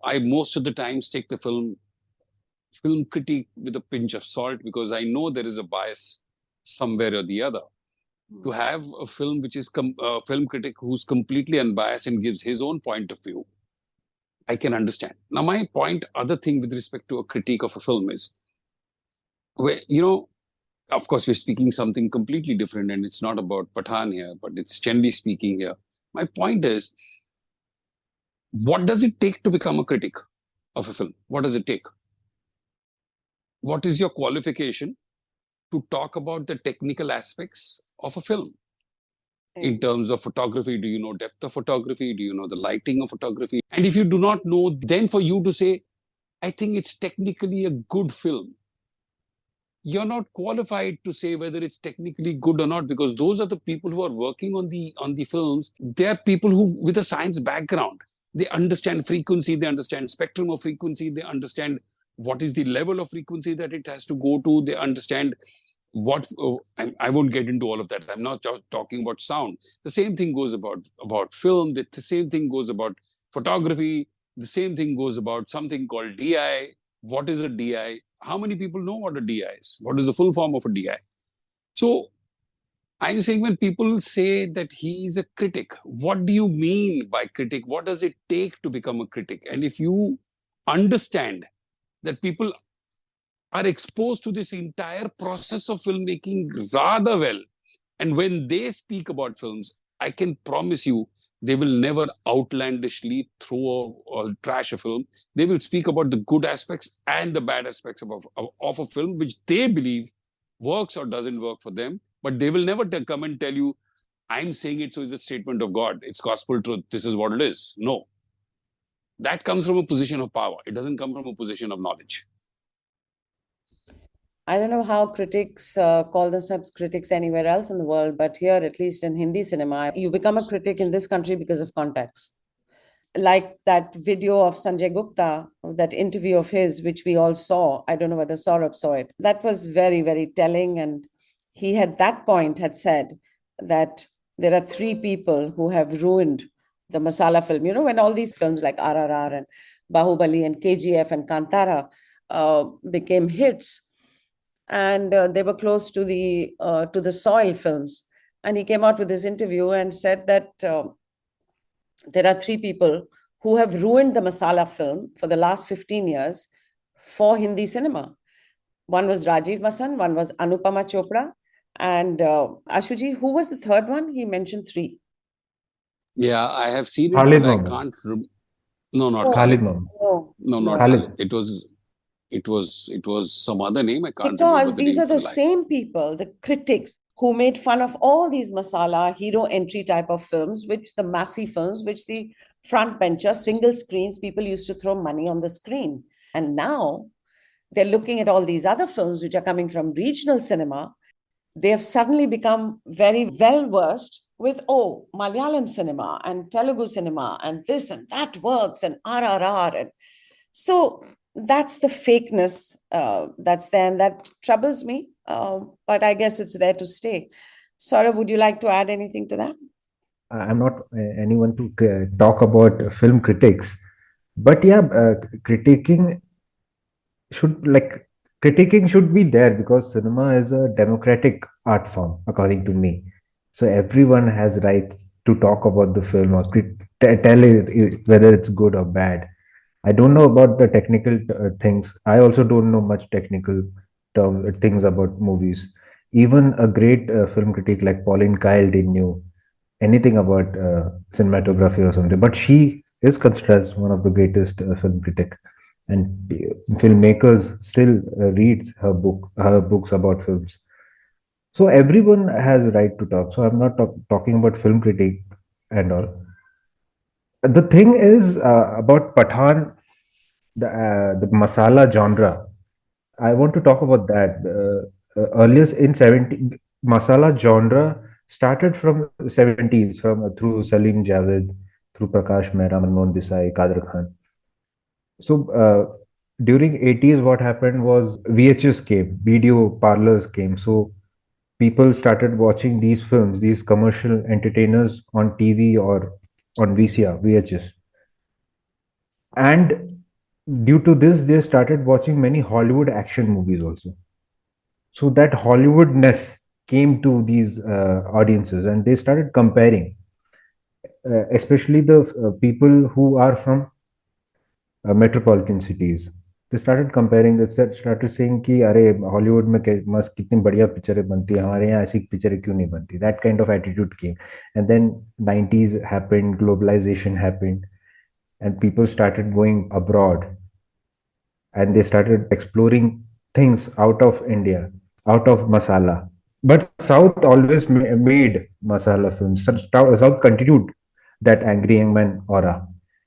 I most of the times take the film critique with a pinch of salt, because I know there is a bias somewhere or the other. To have a film which is a film critic who's completely unbiased and gives his own point of view, I can understand. Now, my other thing with respect to a critique of a film is, where, of course, we're speaking something completely different, and it's not about Pathaan here, but it's generally speaking here. My point is, what does it take to become a critic of a film? What does it take? What is your qualification to talk about the technical aspects of a film? In terms of photography, do you know depth of photography? Do you know the lighting of photography? And if you do not know, then for you to say, I think it's technically a good film, you're not qualified to say whether it's technically good or not, because those are the people who are working on the films. They are people who with a science background. They understand frequency, they understand spectrum of frequency, they understand what is the level of frequency that it has to go to, they understand what I won't get into all of that. I'm not talking about sound. The same thing goes about film. The same thing goes about photography. The same thing goes about something called DI. What is a DI? How many people know what a DI is? What is the full form of a DI? So I'm saying, when people say that he's a critic, what do you mean by critic? What does it take to become a critic? And if you understand that people are exposed to this entire process of filmmaking rather well, and when they speak about films, I can promise you they will never outlandishly throw or trash a film. They will speak about the good aspects and the bad aspects of a film, which they believe works or doesn't work for them. But they will never come and tell you, I'm saying it so it's a statement of God. It's gospel truth. This is what it is. No. That comes from a position of power. It doesn't come from a position of knowledge. I don't know how critics call themselves critics anywhere else in the world, but here, at least in Hindi cinema, you become a critic in this country because of context. Like that video of Sanjay Gupta, that interview of his, which we all saw. I don't know whether Saurabh saw it. That was very, very telling. And he had said that there are three people who have ruined the masala film. When all these films like RRR and Bahubali and KGF and Kantara became hits, and they were close to the soil films. And he came out with this interview and said that there are three people who have ruined the masala film for the last 15 years for Hindi cinema. One was Rajiv Masan, one was Anupama Chopra, and Ashuji, who was the third one? He mentioned three. Yeah, I have seen it, Khalid but I Mohammed. can't. No, not Khalid Khalid. Mohammed. No, not Khalid. Khalid. It was some other name. I can't Because remember the these name are for the the life. same people, the critics, who made fun of all these masala hero entry type of films, which the massy films, which the front bencher, single screens. People used to throw money on the screen. And now they're looking at all these other films which are coming from regional cinema. They have suddenly become very well versed with, oh, Malayalam cinema and Telugu cinema and this and that works and RRR. And so that's the fakeness that's there, and that troubles me. But I guess it's there to stay. Saurabh, would you like to add anything to that? I'm not anyone to talk about film critics, but yeah, critiquing should like critiquing should be there because cinema is a democratic art form, according to me. So everyone has rights to talk about the film or tell it whether it's good or bad. I don't know about the technical things. I also don't know much technical things about movies. Even a great film critic like Pauline Kael didn't know anything about cinematography or something, but she is considered as one of the greatest film critic, and filmmakers still reads her books about films. So everyone has right to talk. So I'm not talking about film critic and all. The thing is about Pathan, the masala genre. I want to talk about that. Earlier in 70, masala genre started from 70s, from through Salim Javed, through Prakash Mehra, Manmohan Desai, Kader Khan. So during 80s, what happened was VHS came, video parlors came. So people started watching these films, these commercial entertainers on TV or on VCR, VHS. And due to this, they started watching many Hollywood action movies also. So that Hollywoodness came to these audiences and they started comparing, especially the people who are from metropolitan cities. They started comparing, they started saying कि अरे Hollywood में मस्त कितनी बढ़िया पिक्चरें बनती है, हमारे यहाँ ऐसी पिक्चरें क्यों नहीं बनती. That kind of attitude came. And then 90s happened, globalization happened, and people started going abroad and they started exploring things out of India, out of masala. But South always made masala films. South continued that angry young man aura.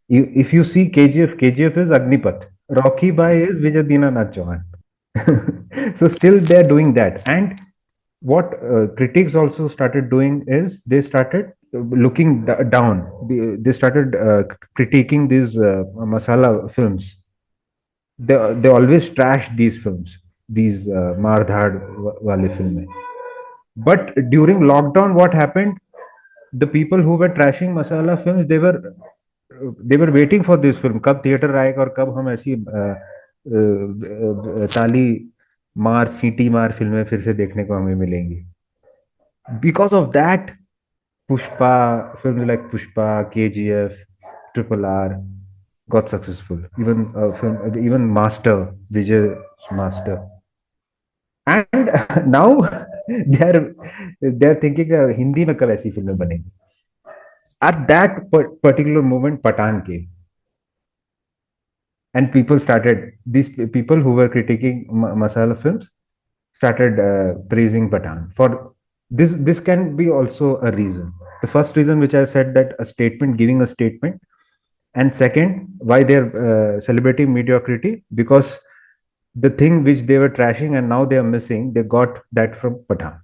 If you see KGF, KGF is Agnipath. Rocky Bai is Vijay Dinanath Chauhan. So still they're doing that. And what critics also started doing is they started looking down. They started critiquing these masala films. They always trash these films, these मारधाड़ वाले फिल्में. But during lockdown, what happened? The people who were trashing masala films, they were waiting for this film. कब theatre आएगा और कब हम ऐसी ताली मार सीटी मार फिल्में फिर से देखने को हमें मिलेंगी. Because of that, Pushpa, films like Pushpa, KGF, Triple R got successful. Even Master, Vijay's Master. And now they're thinking Hindi में कब ऐसी फिल्में बनेगी. At that particular moment, Pathan came. And these people who were critiquing masala films started praising Pathan. For this can be also a reason. The first reason, which I said, that giving a statement, and second, why they're celebrating mediocrity, because the thing which they were trashing and now they are missing, they got that from Pathan.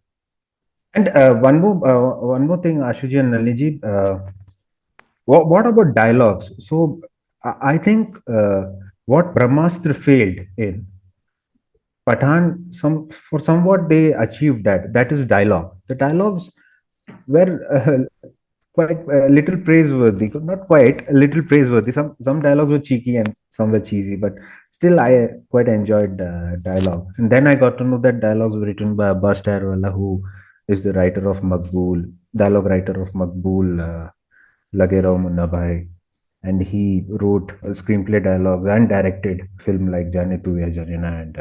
And one more thing, Ashuji and Nalini, what about dialogues? So I think what Brahmastra failed in Pathan, somewhat they achieved that. That is dialogue. The dialogues were quite a little praiseworthy. Not quite, a little praiseworthy. Some dialogues were cheeky and some were cheesy, but still I quite enjoyed dialogue. And then I got to know that dialogues were written by Abbas Taherwala, who is the writer of Maqbool, dialogue writer of Maqbool, Lage Raho Munna Bhai. And he wrote screenplay dialogues and directed film like Jaane Tu Ya Jane Na and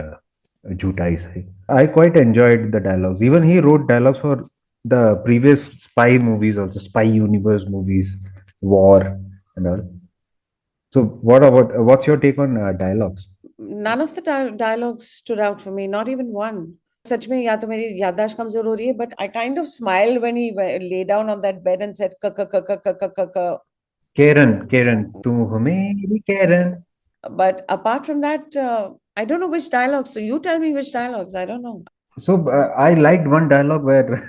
Jhoota Isai. I quite enjoyed the dialogues. Even he wrote dialogues for the previous spy movies, also spy universe movies, war and all. So, what's your take on dialogues? None of the dialogues stood out for me, not even one. सच में या तो मेरी याददाश्त कमजोर हो रही है, but I kind of smiled when he lay down on that bed and said ka ka ka ka ka ka ka. केरन केरन तू हो मेरी केरन. But apart from that, I don't know which dialogues. So you tell me which dialogues. I don't know. So I liked one dialogue where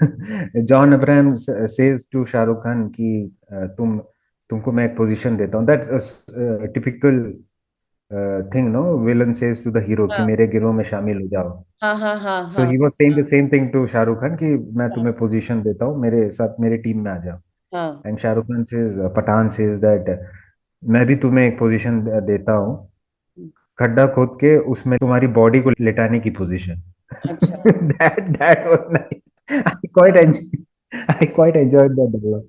John Abraham says to Shah Rukh Khan कि तुमको मैं एक position देता हूँ. That typical thing, no? Villain says to the hero कि हाँ मेरे गिरोह में शामिल हो जाओ. हाँ हाँ हाँ So हाँ he was saying the same thing to Shah Rukh Khan कि मैं हाँ तुम्हें पोजीशन देता हूँ, मेरे साथ मेरे टीम में आ जाओ. हाँ. And Shah Rukh Khan says, Pathan says that मैं भी तुम्हें एक पोजीशन देता हूँ, खड्डा खोद के उसमें तुम्हारी बॉडी को लेटाने की पोजीशन. अच्छा. That was nice. I quite enjoyed that dialogue.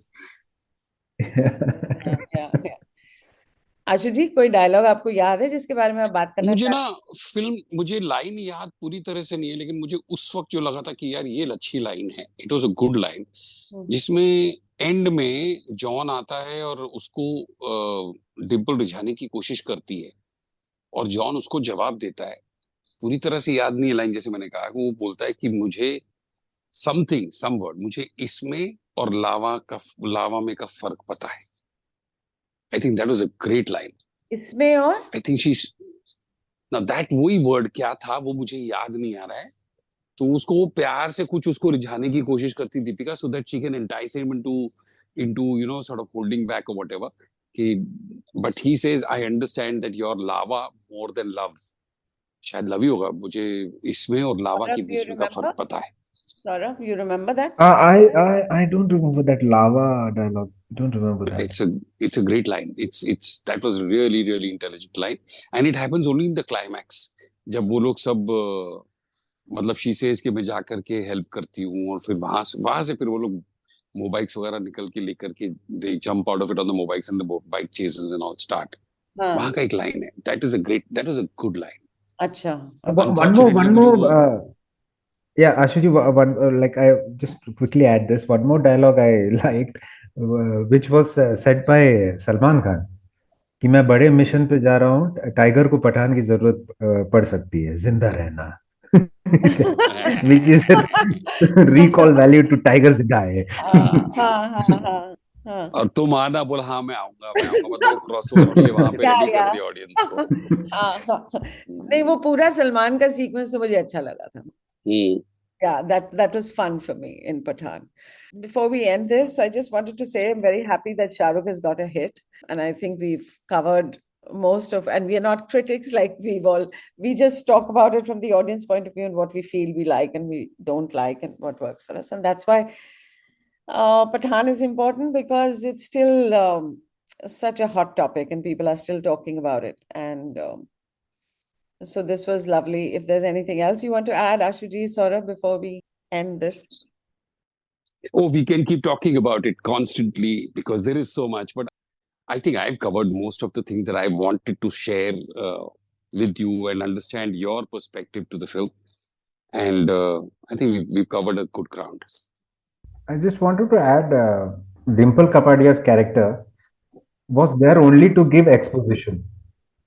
या आशु जी, कोई डायलॉग आपको याद है जिसके बारे में आप बात करना मुझे ना चाहते फिल्म, मुझे लाइन याद पूरी तरह से नहीं है, लेकिन मुझे उस वक्त जो लगा था कि यार ये अच्छी लाइन है, it was a good line, हैं? जिसमें एंड में जॉन आता है और उसको डिम्पल रिझाने की कोशिश करती है और जॉन उसको जवाब देता है. पूरी तरह से याद नहीं है लाइन, जैसे मैंने कहा, वो बोलता है कि मुझे समथिंग सम वर्ड, मुझे इसमें और लावा में का फर्क पता है. I think that was a great line. इसमें और आई थिंक शी ना दैट वही वर्ड क्या था वो मुझे याद नहीं आ रहा है. तो उसको वो प्यार से कुछ उसको रिझाने की कोशिश करती Deepika, so that she can entice him into you know sort of holding back और व्हाटएवर, कि but he says I understand that your lava more than love. शायद लव ही होगा, मुझे इसमें और लावा के सौरभ, you बीच में का remember? फर्क पता है. Saurabh, you remember that? I don't remember that lava dialogue. Don't remember Yeah, that. it's a great line. It's that was really really intelligent line, and it happens only in the climax. जब वो लोग सब मतलब she says कि मैं जा करके help करती हूँ, और फिर वहां से फिर वो लोग मोबाइक्स वगैरह निकल के लेकर के they jump out of it on the mobikes and the bike chases and all start. वहां हाँ. का एक लाइन है, that was a good line. अच्छा. One अच्छा. one more, अनफॉर्चुनेटली one मुझे वो more. Yeah, Ashuji, one like I just quickly add this one more dialogue I liked, which was said by Salman Khan कि मैं बड़े mission पे जा रहा हूँ, टाइगर को पठान की जरूरत पड़ सकती है, जिंदा रहना. Which is a recall value to Tiger's guy. हाँ हाँ हाँ हाँ हाँ. और तुम आना, बोला हाँ मैं आऊंगा, मतलब वो क्रॉसओवर के लिए वहां पे रेडी या कर दिया ऑडियंस को. हाँ हाँ. नहीं, वो पूरा सलमान का सीक्वेंस तो मुझे अच्छा लगा था. हम्म. Yeah, that was fun for me in Pathan. Before we end this, I just wanted to say I'm very happy that Shah Rukh has got a hit, and I think we've covered most of, and we are not critics, like we just talk about it from the audience point of view and what we feel we like and we don't like and what works for us, and that's why Pathan is important, because it's still such a hot topic and people are still talking about it. And so this was lovely. If there's anything else you want to add, Ashuji, Saurabh, before we end this. Oh, we can keep talking about it constantly because there is so much, but I think I've covered most of the things that I wanted to share with you and understand your perspective to the film. And I think we've covered a good ground. I just wanted to add, Dimple Kapadia's character was there only to give exposition.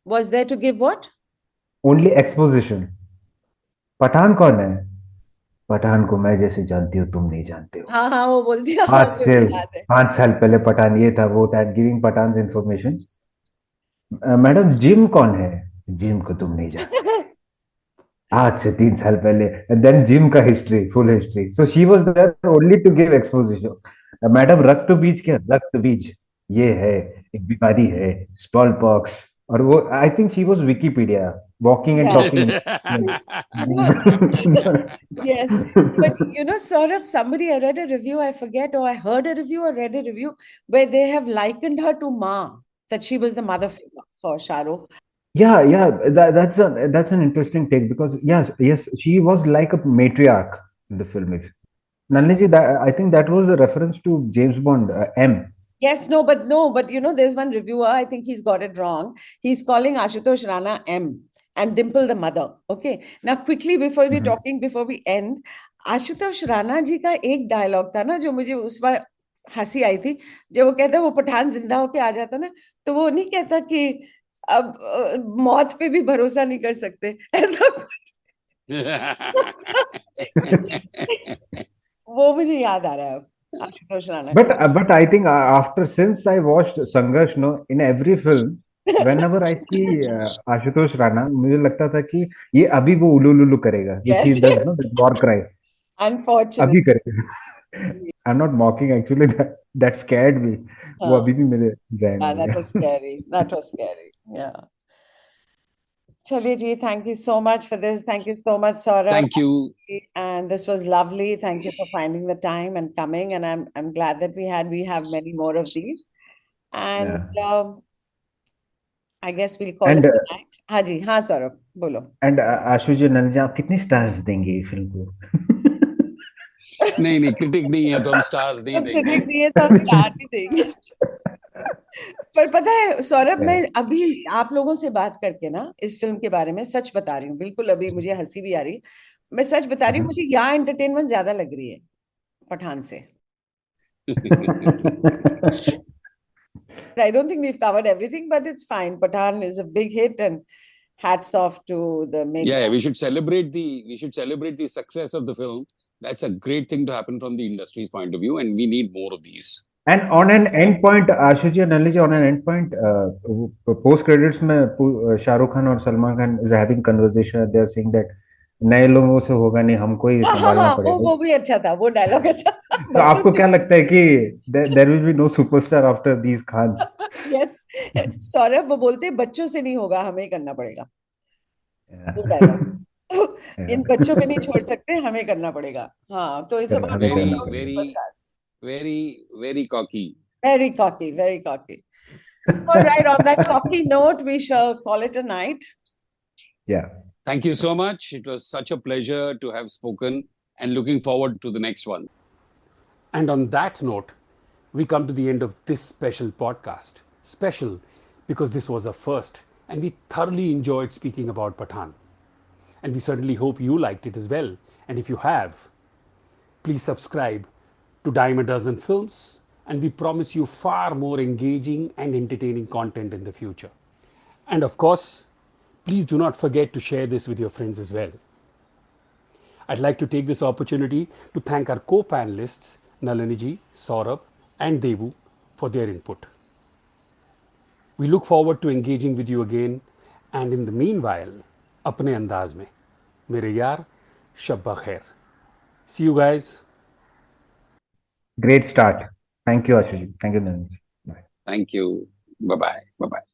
Was there to give what? Only exposition. Pathan कौन है? पठान को मैं जैसे जानती हूँ तुम नहीं जानते हो. हाँ हाँ, वो बोलती है, हाँ, आज मुझे से याद है. 5 साल पहले पठान ये था वो था, giving Pathaan information. Madam Jim कौन है? जिम को तुम नहीं जानते. आज से 3 साल पहले. देन जिम का हिस्ट्री, full history. So she was there only to give exposition. Madam Raktabeej क्या? रक्त बीज ये है, एक बीमारी है, स्मॉल पॉक्स. और वो I think she was Wikipedia, walking and Yeah. Talking. No, yes. But Saurabh, somebody, I read a review, I forget, or I heard a review or read a review where they have likened her to Ma, that she was the mother figure for Shah Rukh. Yeah, that's an interesting take, because yes, she was like a matriarch in the film. Nalini ji, I think that was a reference to James Bond, M. Yes, no, but there's one reviewer, I think he's got it wrong. He's calling Ashutosh Rana M and Dimple the mother. Okay. Now, quickly, before we end, Ashutosh Rana ji का एक dialogue था ना जो मुझे उस बार हंसी आई थी, जब वो कहता है वो पठान जिंदा होके आ जाता ना, तो वो नहीं कहता कि अब मौत पे भी भरोसा नहीं कर सकते, ऐसा वो मुझे याद आ रहा है. आशुतोष राणा But का. but I think after since I watched Sangharsh, no, in every film, whenever I see Ashutosh Rana, मुझे लगता था कि ये अभी वो उलू लुलू करेगा, which he Yes, does, no, the war cry, अभी unfortunately. करेगा. I'm not mocking actually. That scared me. वो हाँ, अभी भी मेरे जहन yeah, में that है. was scary. That was scary. Yeah. Chaliye ji, thank you so much for this. Thank you so much, Saurabh. Thank you. And this was lovely. Thank you for finding the time and coming. And I'm glad that we have many more of these. And Yeah. I guess we'll call it And a night. हाँ जी, हाँ सौरभ, बोलो. and आशु जी नंद जी आप कितने stars देंगे ये film को? नहीं नहीं, क्रिटिक नहीं है तो हम स्टार्स नहीं तो देंगे. क्रिटिक दिए तो हम स्टार ही देंगे. पर पता है सौरभ, मैं Yeah. अभी आप लोगों से बात करके ना इस फिल्म के बारे में सच बता रही हूँ, बिल्कुल अभी मुझे हंसी भी आ रही. मैं सच बता रही हूँ, मुझे यहाँ एंटरटेनमेंट ज्यादा लग रही है पठान से. I don't think we've covered everything, but it's fine. Pathan is a big hit, and hats off to the maker. Yeah, we should celebrate the success of the film. That's a great thing to happen from the industry's point of view, and we need more of these. And on an end point, Ashu ji and Nalini ji, on an end point, post credits में शाहरुख खान और Salman Khan is having conversation. They are saying that नए लोगों से होगा नहीं, हमको ही हाँ हाँ संभालना हाँ, पड़ेगा. वो भी अच्छा था, वो डायलॉग अच्छा था. तो बच्चों आपको से. क्या लगता है कि there will be no superstar after these Khans? Yes, Saurabh वो बोलते हैं, बच्चों से नहीं होगा, हमें ही करना पड़ेगा. वो Yeah. डायलॉग. इन Yeah. बच्चों पे नहीं छोड़ सकते, हमें करना पड़ेगा. हाँ, तो इट्स Correct, अबाउट हमें करना Very, नॉट पड़ेगा. very, superstars. very cocky. Very cocky, very cocky. All right, on that cocky note, we shall call it a night. Yeah. Thank you so much. It was such a pleasure to have spoken, and looking forward to the next one. And on that note, we come to the end of this special podcast. Special because this was a first, and we thoroughly enjoyed speaking about Pathan. And we certainly hope you liked it as well. And if you have, please subscribe to Dime a Dozen Films, and we promise you far more engaging and entertaining content in the future. And of course, please do not forget to share this with your friends as well. I'd like to take this opportunity to thank our co-panelists Naliniji, Saurabh and Devu for their input. We look forward to engaging with you again, and in the meanwhile, अपने अंदाज में मेरे यार शब्बा खैर. See you guys. Great start. Thank you, Ashu ji. Thank you, Nalini ji. Bye. Thank you. Bye bye. Bye bye.